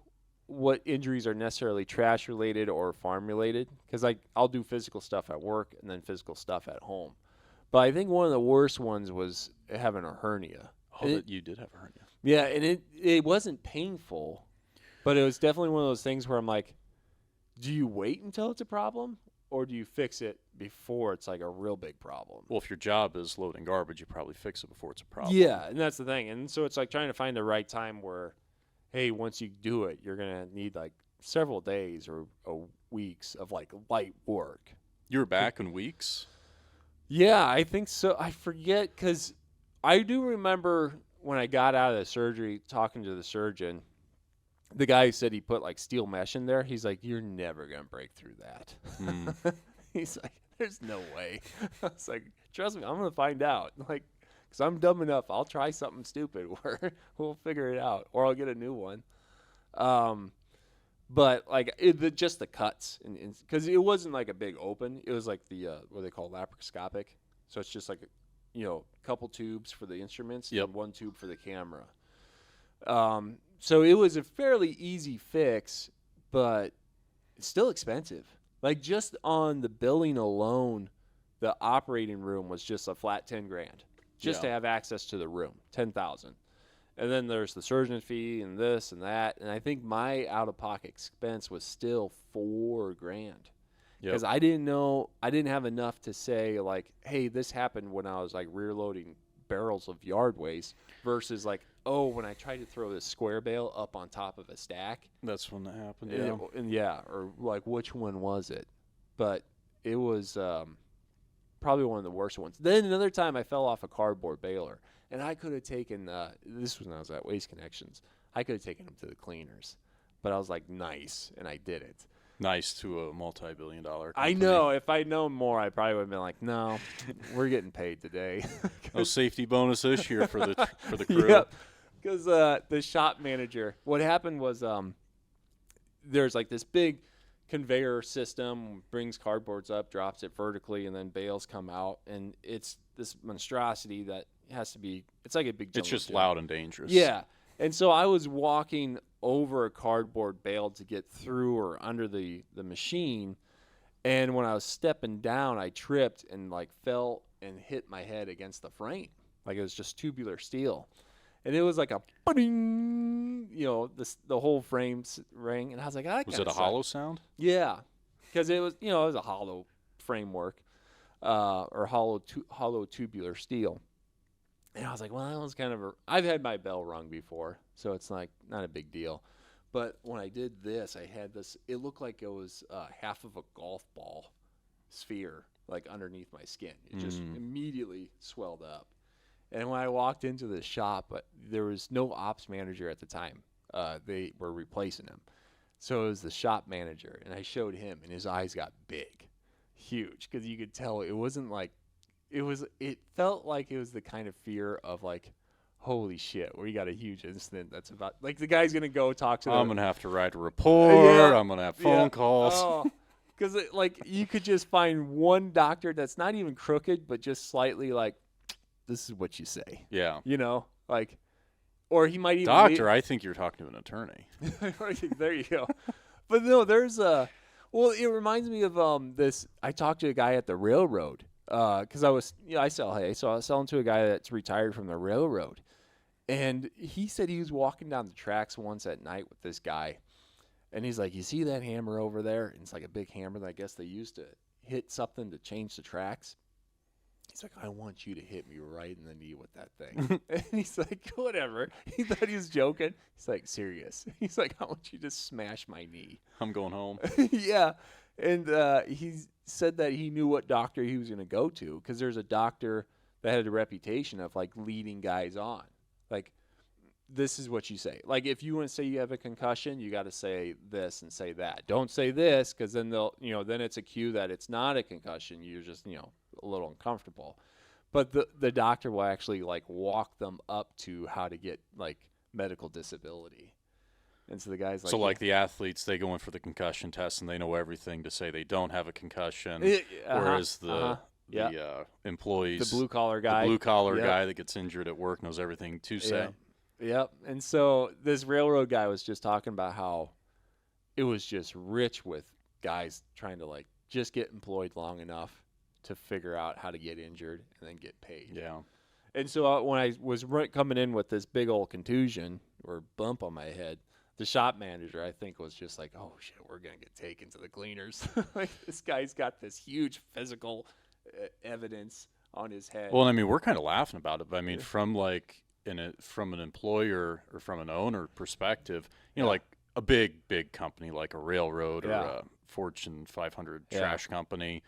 what injuries are necessarily trash related or farm related, because I'll do physical stuff at work and then physical stuff at home. But I think one of the worst ones was having a hernia. Oh, that you did have a hernia. Yeah, and it wasn't painful, but it was definitely one of those things where I'm like, do you wait until it's a problem, or do you fix it before it's like a real big problem? Well, if your job is loading garbage, you probably fix it before it's a problem. Yeah, and that's the thing. And so it's like trying to find the right time where, hey, once you do it, you're going to need like several days or weeks of like light work. You were back in weeks? Yeah, I think so. I forget, because I do remember when I got out of the surgery talking to the surgeon, the guy who said he put like steel mesh in there. He's like, you're never going to break through that. He's like, there's no way. I was like, trust me, I'm going to find out. Like, because I'm dumb enough. I'll try something stupid where we'll figure it out, or I'll get a new one. But like just the cuts, and because it wasn't like a big open, it was like the what they call laparoscopic. So it's just like a couple tubes for the instruments Yep. and one tube for the camera. So it was a fairly easy fix, but it's still expensive. Like just on the billing alone, the operating room was just a flat $10,000 just to have access to the room, 10,000. And then there's the surgeon fee and this and that, and I think my out-of-pocket expense was still $4,000 because I didn't have enough to say like, hey, this happened when I was like rear loading barrels of yard waste versus like, oh, when I tried to throw this square bale up on top of a stack. That's when that happened. Or like which one was it? But it was probably one of the worst ones. Then another time I fell off a cardboard baler. And I could have taken, this was when I was at Waste Connections, I could have taken him to the cleaners. But I was like, nice, and I didn't. Nice to a multi-billion-dollar company. I know. If I'd known more, I probably would have been like, no, we're getting paid today. No safety bonus this year for the crew. Yep. Because the shop manager, what happened was there's like this big conveyor system, brings cardboards up, drops it vertically, and then bales come out. And it's this monstrosity that has to be, it's like a big jungle It's just gym. loud and dangerous. Yeah. And so I was walking over a cardboard bale to get through or under the machine. And when I was stepping down, I tripped and like fell and hit my head against the frame. Like it was just tubular steel. And it was like a ba-ding, the whole frame rang. And I was like, was it a hollow sound? Yeah. Because it was, it was a hollow framework or hollow tubular steel. And I was like, well, that was kind of I've had my bell rung before, so it's like not a big deal. But when I did this, I had this, it looked like it was half of a golf ball sphere, like underneath my skin. It just immediately swelled up. And when I walked into the shop, there was no ops manager at the time. They were replacing him. So it was the shop manager, and I showed him, and his eyes got big, huge, because you could tell it wasn't like, it felt like it was the kind of fear of like, holy shit, we got a huge incident that's about, like the guy's going to go talk to I'm going to have to write a report. I'm going to have phone calls. Oh, because like you could just find one doctor that's not even crooked, but just slightly like, this is what you say. Yeah. Like, or he might even. Doctor, I think you're talking to an attorney. There you go. But no, there's well, it reminds me of this. I talked to a guy at the railroad. Because I was, I sell hay, so I was selling to a guy that's retired from the railroad, and he said he was walking down the tracks once at night with this guy, and he's like, "You see that hammer over there?" And it's like a big hammer that I guess they used to hit something to change the tracks. He's like, "I want you to hit me right in the knee with that thing." And he's like, "Whatever." He thought he was joking. He's like, "Serious?" He's like, "I want you to smash my knee." I'm going home. Yeah. And he said that he knew what doctor he was going to go to because there's a doctor that had a reputation of like leading guys on. Like, this is what you say. Like, if you want to say you have a concussion, you got to say this and say that. Don't say this because then they'll, then it's a cue that it's not a concussion. You're just, a little uncomfortable. But the doctor will actually like walk them up to how to get like medical disability. And so the guy's like, so like the athletes, they go in for the concussion test and they know everything to say they don't have a concussion, whereas the employees, the blue collar guy, guy that gets injured at work knows everything to say. Yep. And so this railroad guy was just talking about how it was just rich with guys trying to like just get employed long enough to figure out how to get injured and then get paid. Yeah. And so when I was coming in with this big old contusion or bump on my head, the shop manager, I think, was just like, oh, shit, we're going to get taken to the cleaners. Like, this guy's got this huge physical evidence on his head. Well, I mean, we're kind of laughing about it, but I mean, from an employer or from an owner perspective, like a big company like a railroad or a Fortune 500 trash company,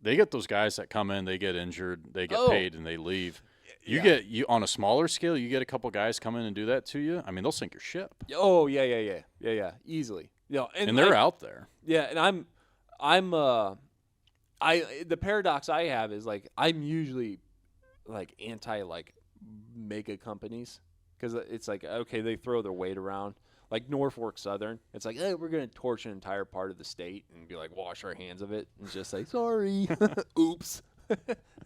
they get those guys that come in, they get injured, they get paid, and they leave. You on a smaller scale, you get a couple guys come in and do that to you. I mean, they'll sink your ship. Oh yeah, easily. And they're out there. Yeah, and the paradox I have is like I'm usually like anti like mega companies because it's like okay they throw their weight around like Norfolk Southern. It's like hey we're gonna torch an entire part of the state and be like wash our hands of it and just say sorry, oops.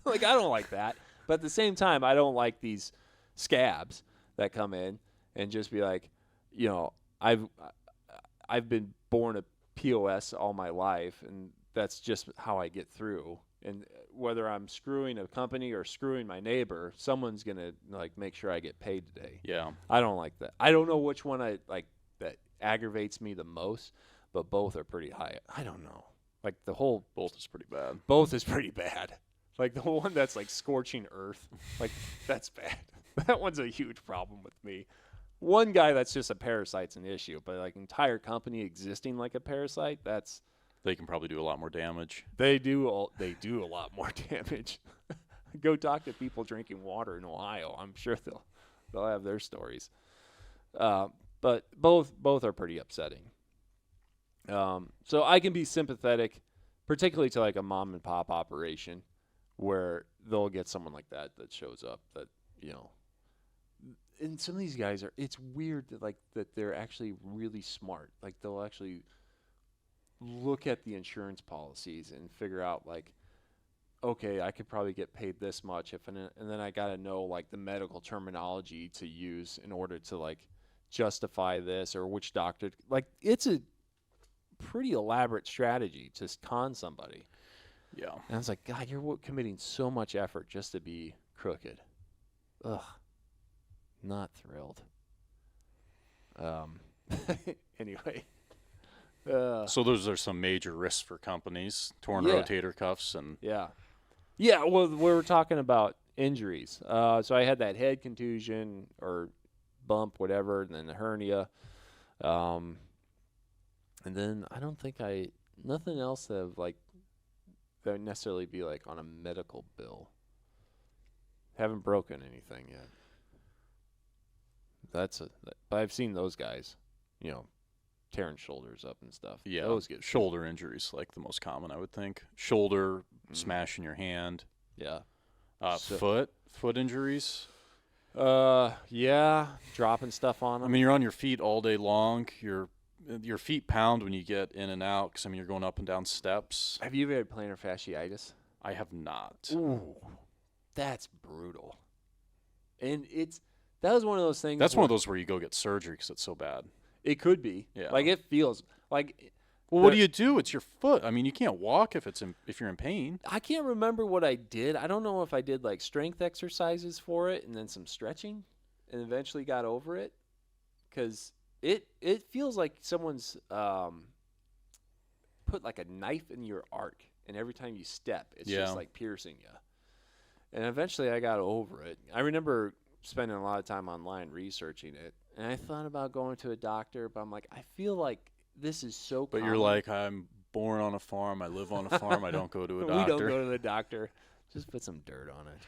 Like I don't like that, but at the same time I don't like these scabs that come in and just be like, you know, I've been born a POS all my life, and that's just how I get through. And whether I'm screwing a company or screwing my neighbor, someone's gonna like make sure I get paid today. Yeah. I don't like that. I don't know which one I like that aggravates me the most, but both are pretty high. I don't know. Like the whole Both is pretty bad. both is pretty bad. Like the one that's like scorching earth, like that's bad. That one's a huge problem with me. One guy that's just a parasite's an issue, but like entire company existing like a parasite, that's They can probably do a lot more damage. they do a lot more damage. Go talk to people drinking water in Ohio. I'm sure they'll have their stories. But both are pretty upsetting. So I can be sympathetic, particularly to like a mom and pop operation, where they'll get someone like that shows up that you know. And some of these guys it's weird that they're actually really smart. Like they'll actually look at the insurance policies and figure out like, okay, I could probably get paid this much and then I got to know like the medical terminology to use in order to like justify this or which doctor, like it's a pretty elaborate strategy to con somebody. Yeah. And I was like, God, you're committing so much effort just to be crooked. Ugh. Not thrilled. Anyway. So those are some major risks for companies: torn Yeah. rotator cuffs and Yeah. Yeah, well, we were talking about injuries. So I had that head contusion or bump, whatever, and then the hernia. And then I don't think nothing else that would necessarily be like on a medical bill. Haven't broken anything yet. But I've seen those guys, you know, tearing shoulders up and stuff. yeah, Those get shoulder injuries like the most common, I would think. Shoulder, smashing your hand. Yeah. Foot injuries. Yeah, dropping stuff on I them. mean, you're on your feet all day long. Your feet pound when you get in and out because, I mean, you're going up and down steps. Have you ever had plantar fasciitis? I have not. Ooh, that's brutal. And that was one of those things. That's one of those where you go get surgery because it's so bad. It could be. Yeah. Like it feels like. Well, what do you do? It's your foot. I mean, you can't walk if you're in pain. I can't remember what I did. I don't know if I did like strength exercises for it and then some stretching, and eventually got over it, because it feels like someone's put like a knife in your arc, and every time you step, it's just like piercing you. And eventually, I got over it. I remember spending a lot of time online researching it, and I thought about going to a doctor, but I'm like, I feel like this is so But common. you're like, I'm born on a farm. I live on a farm. I don't go to a doctor. We don't go to the doctor. Just put some dirt on it.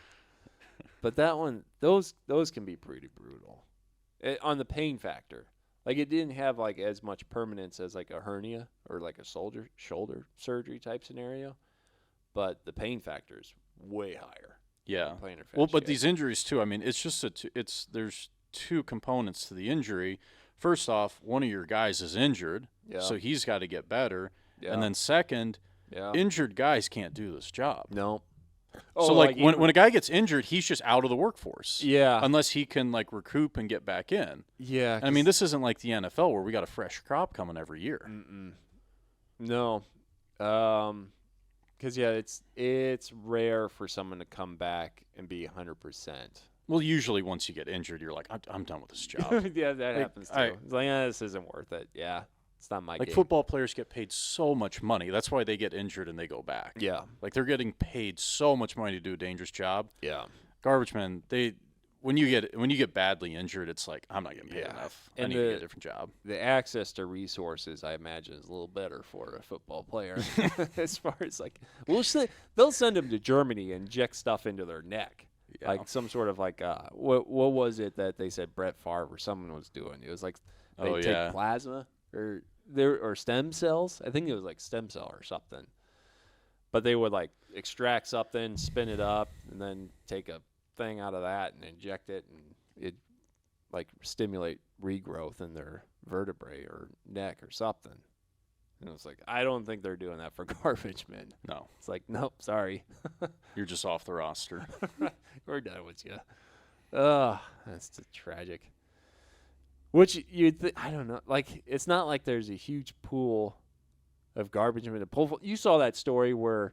But that one, those can be pretty brutal. On the pain factor. Like it didn't have like as much permanence as like a hernia or like a shoulder surgery type scenario, but the pain factor is way higher. Yeah. Plantar Well, but fasciitis. these injuries too. I mean, it's just there's two components to the injury. First off, one of your guys is injured, so he's got to get better. Yeah. And then second, Yeah. injured guys can't do this job. No. So like when a guy gets injured, he's just out of the workforce. Yeah. Unless he can like recoup and get back in. Yeah. And I mean, this isn't like the NFL where we got a fresh crop coming every year. No. Because it's rare for someone to come back and be 100%. Well, usually once you get injured, you're like, I'm done with this job. Yeah, that happens too. It's like, this isn't worth it. Yeah, it's not my Like gig. football players get paid so much money. That's why they get injured and they go back. Yeah. Like they're getting paid so much money to do a dangerous job. Yeah. Garbage men, when you get badly injured, it's like, I'm not getting paid enough. I need to get a different job. The access to resources, I imagine, is a little better for a football player. As far as like, they'll send them to Germany and inject stuff into their neck. Yeah. Like some sort of like what was it that they said Brett Favre or someone was doing? It was like they take plasma or stem cells. I think it was like stem cell or something. But they would like extract something, spin it up, and then take a thing out of that and inject it, and it like stimulate regrowth in their vertebrae or neck or something. And it's like, I don't think they're doing that for garbage men. No. It's like, nope, sorry. You're just off the roster. We're done with you. That's just tragic. Which I don't know. Like, it's not like there's a huge pool of garbage men to pull from. You saw that story where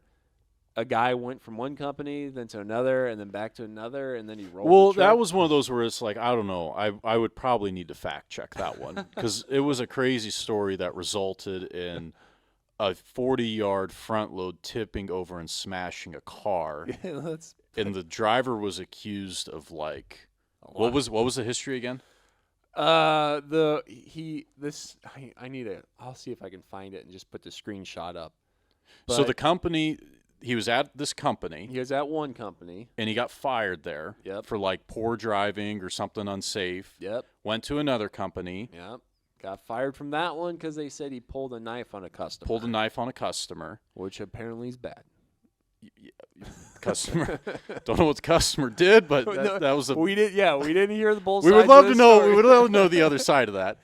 a guy went from one company, then to another, and then back to another, and then he rolled Well, the truck. that was one of those where it's like, I don't know. I would probably need to fact check that one because it was a crazy story that resulted in a 40-yard front load tipping over and smashing a car. Yeah, And the driver was accused of like, what was the history again? I I'll see if I can find it and just put the screenshot up. So But the company, he was at this company. he was at one company. And he got fired there Yep. for like poor driving or something unsafe. Yep. Went to another company, Yep. Got fired from that one because they said he pulled a knife on a customer. pulled a knife on a customer. Which apparently is bad. Customer, don't know what the customer did, but that was we didn't hear the both we sides would love of to the know. story. We would love to know the other side of that.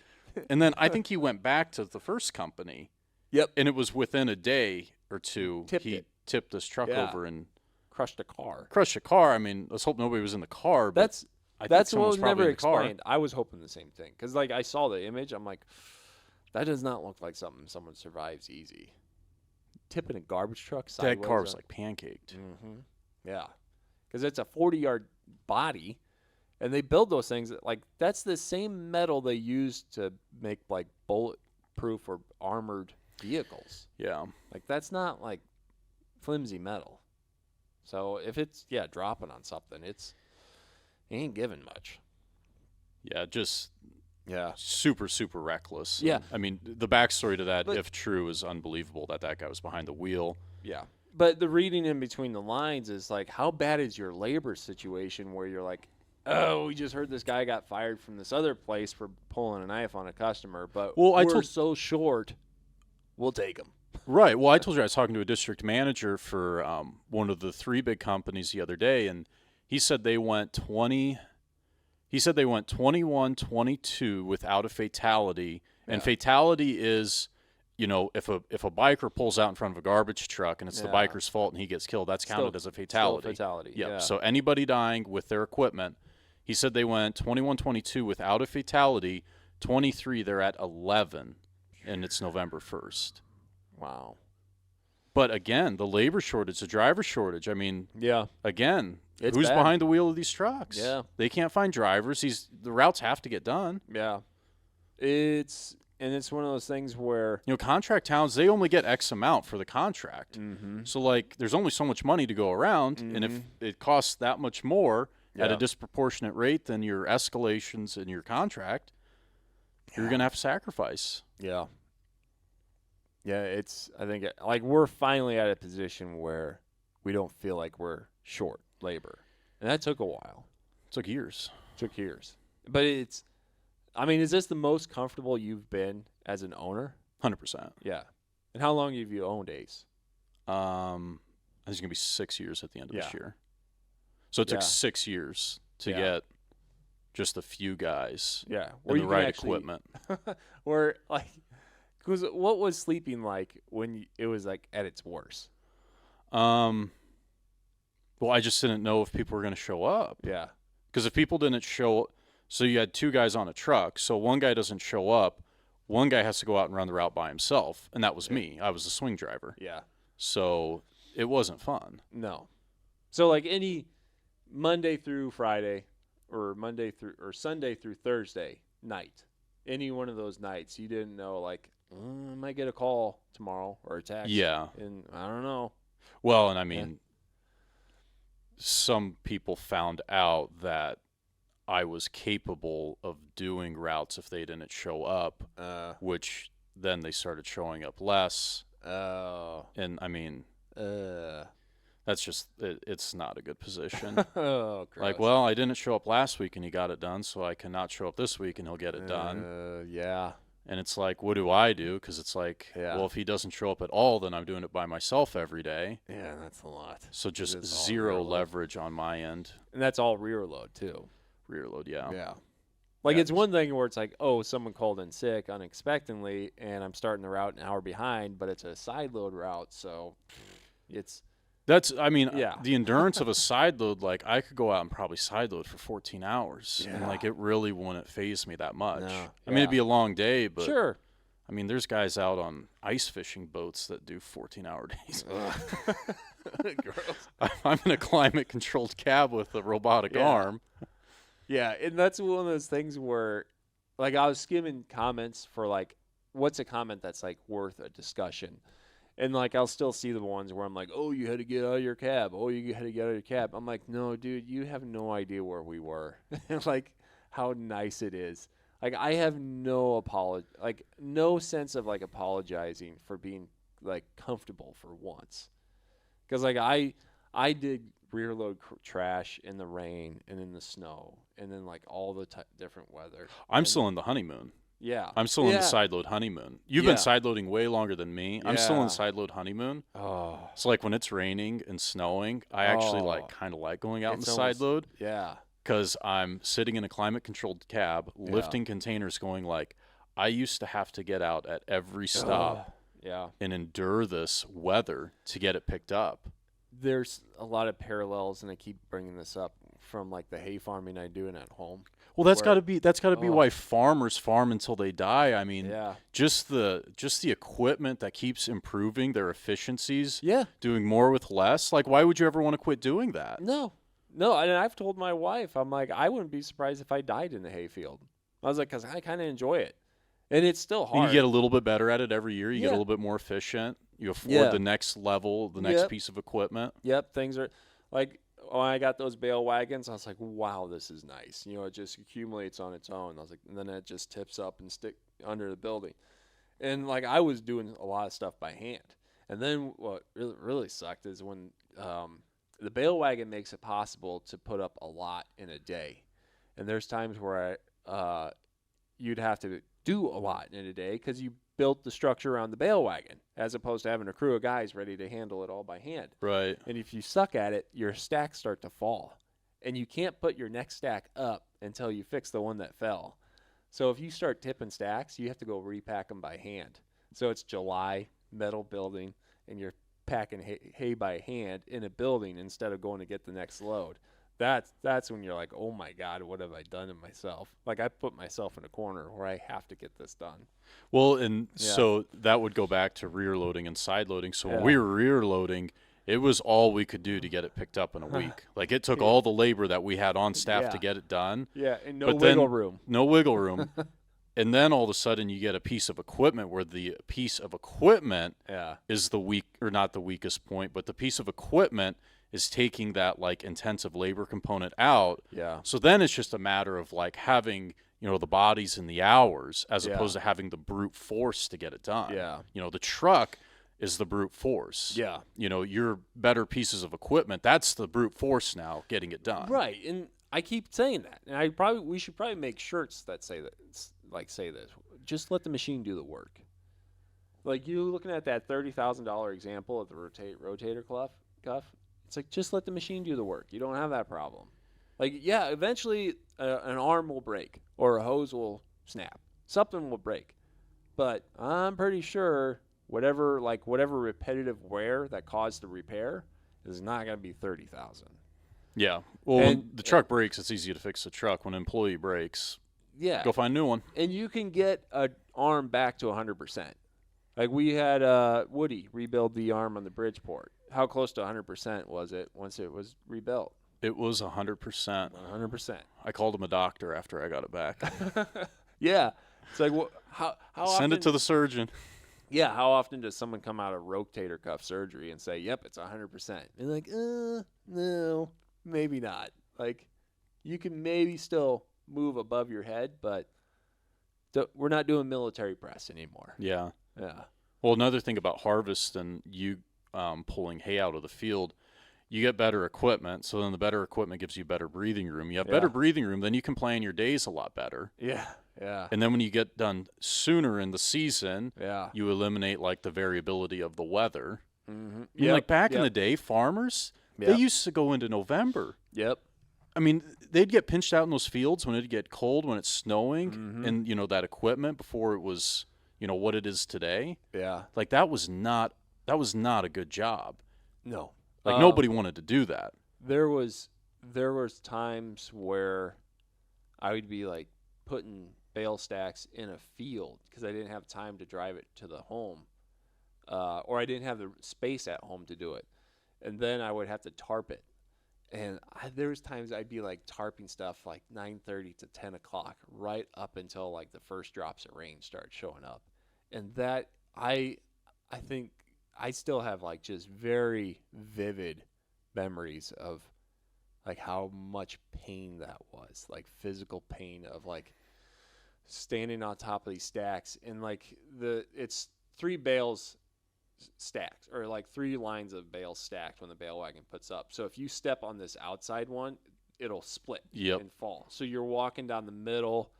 And then I think he went back to the first company. Yep. And it was within a day or two He tipped this truck Yeah. over and crushed a car. crushed a car. I mean, let's hope nobody was in the car. But That's I think what someone was probably never in the car. explained. I was hoping the same thing because like I saw the image, I'm like, that does not look like something someone survives easy. Tipping a garbage truck sideways. That car was like pancaked. Mm-hmm. Yeah, because it's a 40-yard body, and they build those things like that's the same metal they use to make like bulletproof or armored vehicles. Yeah. Like that's not like flimsy metal. So if it's dropping on something, it ain't giving much. Yeah, just Yeah. super, super reckless. Yeah. I mean, the backstory to that, But- if true, is unbelievable that guy was behind the wheel. Yeah. But the reading in between the lines is like, how bad is your labor situation where you're like, oh, we just heard this guy got fired from this other place for pulling a knife on a customer, but we're so short, we'll take him. Right. Well, I told you I was talking to a district manager for one of the three big companies the other day, and he said they went 21, 22 without a fatality. And fatality is, you know, if a biker pulls out in front of a garbage truck and it's the biker's fault and he gets killed, that's counted as a fatality. Still a fatality. Yeah. Yeah. So anybody dying with their equipment, he said they went 21, 22 without a fatality. 23, they're at 11, and it's November 1st. Wow. But again, the labor shortage, the driver shortage. I mean, again, It's who's bad. behind the wheel of these trucks? Yeah. They can't find drivers. The routes have to get done. Yeah. It's one of those things where You know, contract towns, they only get X amount for the contract. mm-hmm. So, like, there's only so much money to go around. And if it costs that much more at a disproportionate rate than your escalations in your contract, you're going to have to sacrifice. Yeah. Yeah, I think like we're finally at a position where we don't feel like we're short labor. And that took a while. It took years. Took years. But is this the most comfortable you've been as an owner? 100%. Yeah. And how long have you owned Ace? I think it's going to be 6 years at the end of this Yeah. year. So it took Yeah. 6 years to get just a few guys Yeah. and the right equipment. Where, like, because what was sleeping like when it was, like, at its worst? Well, I just didn't know if people were going to show up. Yeah. Because if people didn't show, so you had two guys on a truck, so one guy doesn't show up, one guy has to go out and run the route by himself, and that was me. I was the swing driver. Yeah. So it wasn't fun. No. So, like, any Monday through Friday or Sunday through Thursday night, any one of those nights, you didn't know, like, I might get a call tomorrow or a text. Yeah. And I don't know. Well, and I mean, some people found out that I was capable of doing routes if they didn't show up, which then they started showing up less. And I mean, that's just, it's not a good position. Oh, gross. Like, well, I didn't show up last week and he got it done, so I cannot show up this week and he'll get it done. Yeah. And it's like, what do I do? Because it's like, Yeah. well, if he doesn't show up at all, then I'm doing it by myself every day. Yeah, that's a lot. So just is all zero rear load. leverage on my end. And that's all rear load too. Rear load, yeah. Yeah. Like, Yeah, it's one thing where it's like, oh, someone called in sick unexpectedly, and I'm starting the route an hour behind, but it's a side load route, so it's I mean, Yeah. the endurance of a side load, like, I could go out and probably side load for 14 hours. And, like, Yeah. it really wouldn't phase me that much. No, I mean, it'd be a long day, but, sure. I mean, there's guys out on ice fishing boats that do 14-hour days. Gross. I'm in a climate-controlled cab with a robotic Yeah. arm. Yeah, and that's one of those things where, like, I was skimming comments for, like, what's a comment that's, like, worth a discussion? And, like, I'll still see the ones where I'm like, oh, you had to get out of your cab. Oh, you had to get out of your cab. I'm like, no, dude, you have no idea where we were. Like, how nice it is. Like, I have no no sense of, like, apologizing for being, like, comfortable for once. Because, like, I did rear load trash in the rain and in the snow and then, like, all the different weather. I'm And- still in the honeymoon. Yeah. I'm still in Yeah. the side load honeymoon. You've Yeah. been side loading way longer than me. I'm still in Yeah. the side load honeymoon. Oh, So, like, when it's raining and snowing, I actually, Oh. like, kind of like going out in It's the side almost- load. yeah. Because I'm sitting in a climate-controlled cab, lifting containers going like, I used to have to get out at every stop Yeah. and endure this weather to get it picked up. There's a lot of parallels, and I keep bringing this up from, like, the hay farming I do at home. Well, that's Where- got to be Oh. why farmers farm until they die. I mean, Yeah. just the equipment that keeps improving their efficiencies, Yeah. doing more with less. Like, why would you ever want to quit doing that? No. And I've told my wife, I'm like, I wouldn't be surprised if I died in the hayfield. I was like, because I kind of enjoy it. And it's still hard. And you get a little bit better at it every year. You get a Yeah. little bit more efficient. You afford Yeah. the next level, the next Yep. piece of equipment. Yep, things are like when I got those bale wagons, I was like, wow, this is nice. You know, it just accumulates on its own. I was like, and then it just tips up and stick under the building. And, like, I was doing a lot of stuff by hand. And then what really sucked is when the bale wagon makes it possible to put up a lot in a day. And there's times where you'd have to do a lot in a day because you built the structure around the bale wagon as opposed to having a crew of guys ready to handle it all by hand. Right. And if you suck at it, your stacks start to fall. And you can't put your next stack up until you fix the one that fell. So if you start tipping stacks, you have to go repack them by hand. So it's July, metal building, and you're packing hay by hand in a building instead of going to get the next load. That's when you're like, oh my God, what have I done to myself? Like, I put myself in a corner where I have to get this done. Well, and Yeah. so that would go back to rear loading and side loading. So when Yeah. we were rear loading, it was all we could do to get it picked up in a week. Like, it took all the labor that we had on staff to Yeah. get it done. Yeah, and no But then- wiggle room. No wiggle room. And then all of a sudden you get a piece of equipment where the piece of equipment Yeah. is the weak, or not the weakest point, but the piece of equipment is taking that, like, intensive labor component out. Yeah. So then it's just a matter of, like, having, you know, the bodies and the hours as Yeah. opposed to having the brute force to get it done. Yeah. You know, the truck is the brute force. Yeah. You know, your better pieces of equipment, that's the brute force now getting it done. Right, and I keep saying that, and we should probably make shirts that say that, say this. Just let the machine do the work. Like, you looking at that $30,000 example of the rotator cuff. It's like, just let the machine do the work. You don't have that problem. Like, yeah, eventually an arm will break or a hose will snap. Something will break, but I'm pretty sure whatever repetitive wear that caused the repair is not going to be 30,000. Yeah. Well, And- when the truck breaks, it's easy to fix the truck. When an employee breaks, Yeah. go find a new one. And you can get an arm back to 100%. Like, we had Woody rebuild the arm on the Bridgeport. How close to 100% was it once it was rebuilt? It was 100%. 100%. I called him a doctor after I got it back. Yeah. It's like, how often? Send it to the surgeon. Yeah, how often does someone come out of rotator cuff surgery and say, yep, it's 100%? And like, no, maybe not. Like, you can maybe still move above your head, but we're not doing military press anymore. Yeah. Yeah. Well, another thing about harvest and you pulling hay out of the field, you get better equipment. So then the better equipment gives you better breathing room. You have better Yeah. breathing room, then you can plan your days a lot better. Yeah. Yeah. And then when you get done sooner in the season, Yeah. you eliminate like the variability of the weather. Mm-hmm. I mean, like back in Yep. the day, farmers, they Yep. used to go into November. Yep. I mean, they'd get pinched out in those fields when it'd get cold, when it's snowing, Mm-hmm. and, you know, that equipment before it was, you know, what it is today. Yeah. Like that was not a good job. No. Like nobody wanted to do that. There was times where I would be like putting bale stacks in a field because I didn't have time to drive it to the home, or I didn't have the space at home to do it, and then I would have to tarp it. And there was times I'd be like tarping stuff like 9:30 to 10 o'clock, right up until like the first drops of rain start showing up, and that I think I still have like just very vivid memories of like how much pain that was, like physical pain of like standing on top of these stacks and like it's 3 bales stacked or like 3 lines of bales stacked when the bale wagon puts up. So if you step on this outside one, it'll split and fall. So you're walking down the middle,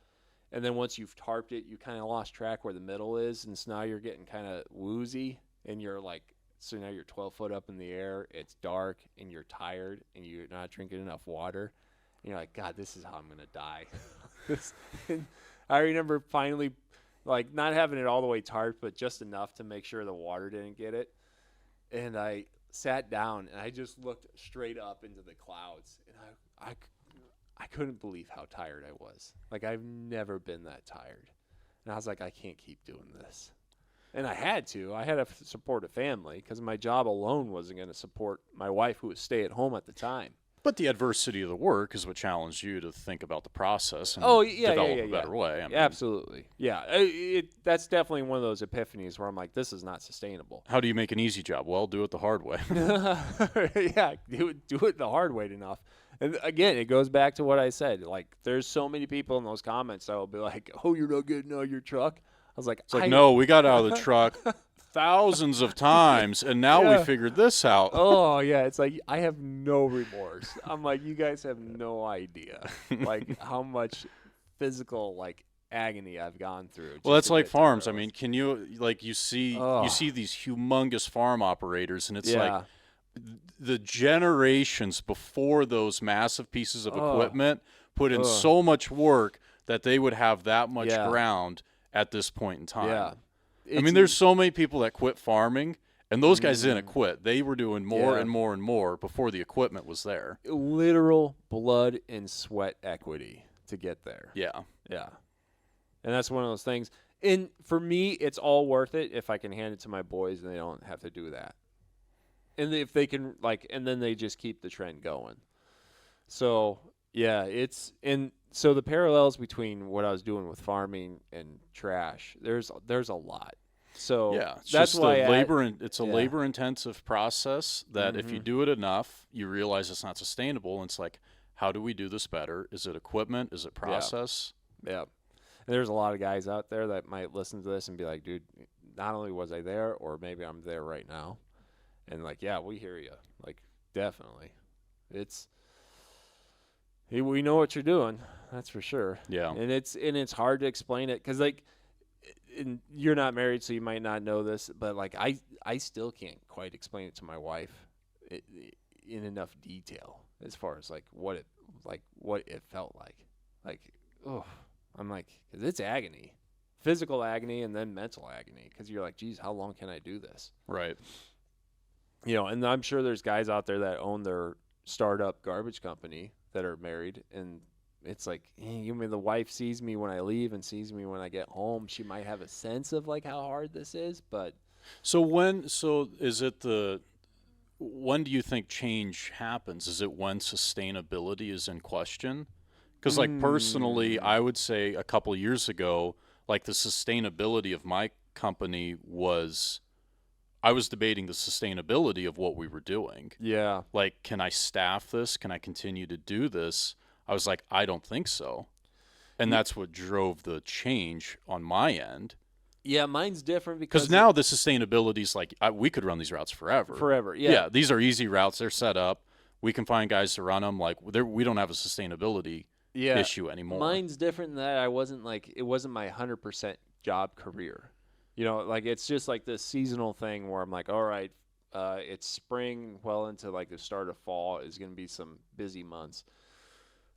and then once you've tarped it, you kind of lost track where the middle is, and so now you're getting kind of woozy, and you're like, so now you're 12 foot up in the air, it's dark, and you're tired, and you're not drinking enough water, and you're like, God, this is how I'm gonna die. And I remember finally, like, not having it all the way tarped, but just enough to make sure the water didn't get it. And I sat down and I just looked straight up into the clouds, and I couldn't believe how tired I was. Like, I've never been that tired. And I was like, I can't keep doing this. And I had to. I had to support a family because my job alone wasn't going to support my wife, who was stay at home at the time. But the adversity of the work is what challenged you to think about the process and develop a better way. I mean, absolutely. Yeah. That's definitely one of those epiphanies where I'm like, this is not sustainable. How do you make an easy job? Well, do it the hard way. Yeah, do it the hard way enough. And again, it goes back to what I said. Like, there's so many people in those comments that will be like, oh, you're not getting out of your truck. I was like, it's like, no, we got out of the truck thousands of times, and now we figured this out. Oh, yeah. It's like, I have no remorse. I'm like, you guys have no idea, like, how much physical, like, agony I've gone through. Well, that's like farms. I mean, can you, like, you see these humongous farm operators, and it's like the generations before those massive pieces of equipment put in so much work that they would have that much ground at this point in time. Yeah. I mean, there's so many people that quit farming, and those guys didn't quit. They were doing more and more and more before the equipment was there. Literal blood and sweat equity to get there. Yeah. Yeah. And that's one of those things. And for me, it's all worth it if I can hand it to my boys and they don't have to do that. And if they can, like, and then they just keep the trend going. So, yeah, so the parallels between what I was doing with farming and trash, there's a lot. So yeah, that's why it's a labor intensive process that if you do it enough, you realize it's not sustainable. And it's like, how do we do this better? Is it equipment? Is it process? Yeah. And there's a lot of guys out there that might listen to this and be like, dude, not only was I there, or maybe I'm there right now. And like, yeah, we hear you. Like, definitely. We know what you're doing. That's for sure. Yeah. And it's hard to explain it because, like, you're not married, so you might not know this, but like I still can't quite explain it to my wife in enough detail as far as like what it felt like. Like, oh, I'm like, 'cause it's agony, physical agony, and then mental agony because you're like, geez, how long can I do this? Right. You know, and I'm sure there's guys out there that own their startup garbage company that are married, and it's like, you mean the wife sees me when I leave and sees me when I get home. She might have a sense of like how hard this is, but when do you think change happens? Is it when sustainability is in question? Because like personally, I would say a couple years ago, like the sustainability of my company I was debating the sustainability of what we were doing. yeah. Like, can I staff this? Can I continue to do this? I was like, I don't think so. And that's what drove the change on my end. Yeah, mine's different because now the sustainability is like, we could run these routes forever. Forever, yeah. Yeah, these are easy routes. They're set up. We can find guys to run them. Like, we don't have a sustainability issue anymore. Mine's different in that it wasn't my 100% job career. Like it's just like this seasonal thing where I'm like, all right, it's spring, well into like the start of fall is going to be some busy months.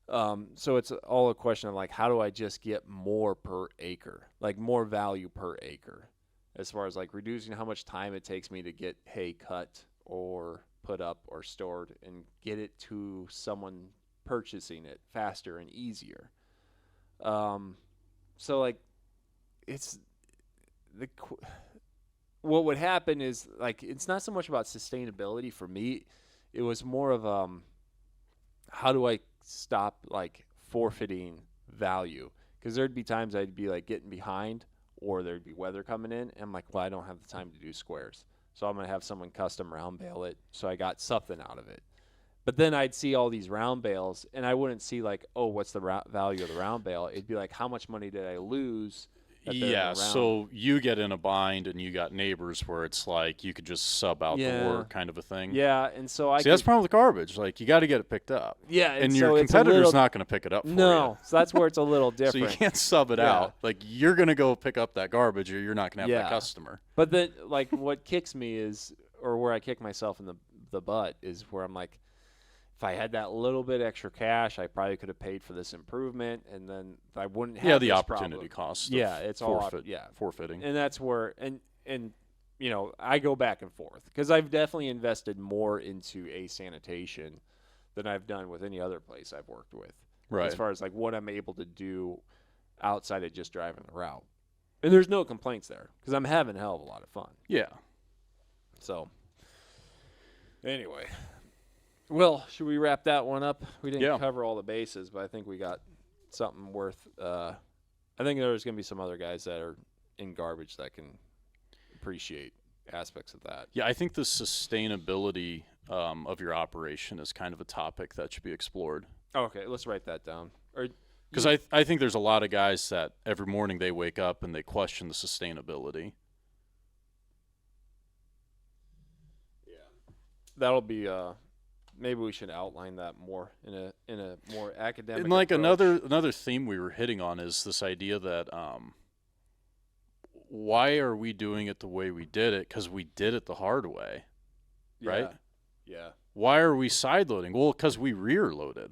So it's all a question of like, how do I just get more per acre, like more value per acre, as far as like reducing how much time it takes me to get hay cut or put up or stored and get it to someone purchasing it faster and easier. So like it's the what would happen is like it's not so much about sustainability for me. It was more of how do I stop like forfeiting value? Because there'd be times I'd be like getting behind, or there'd be weather coming in, and I'm like, well, I don't have the time to do squares, so I'm gonna have someone custom round bale it, so I got something out of it. But then I'd see all these round bales, and I wouldn't see like, oh, what's the value of the round bale? It'd be like, how much money did I lose? Yeah, so you get in a bind and you got neighbors where it's like you could just sub out the work kind of a thing. Yeah, and so that's the problem with garbage. Like, you got to get it picked up. Yeah, and so your competitor's not going to pick it up for you. No, so that's where it's a little different. So you can't sub it out. Like, you're going to go pick up that garbage or you're not going to have that customer. But then, like, what kicks me is, or where I kick myself in the butt is where I'm like, if I had that little bit extra cash, I probably could have paid for this improvement, and then I wouldn't have the this opportunity problem. cost. Yeah, it's forfeiting, and that's where and I go back and forth because I've definitely invested more into a sanitation than I've done with any other place I've worked with. Right. As far as like what I'm able to do outside of just driving the route, and there's no complaints there because I'm having a hell of a lot of fun. Yeah. So anyway. Well, should we wrap that one up? We didn't cover all the bases, but I think we got something worth. I think there's going to be some other guys that are in garbage that can appreciate aspects of that. Yeah, I think the sustainability of your operation is kind of a topic that should be explored. Okay, let's write that down. Because I think there's a lot of guys that every morning they wake up and they question the sustainability. Yeah, that'll be. Maybe we should outline that more in a more academic. And like approach. another theme we were hitting on is this idea that why are we doing it the way we did it? Because we did it the hard way, right? Yeah. Why are we side loading? Well, because we rear loaded.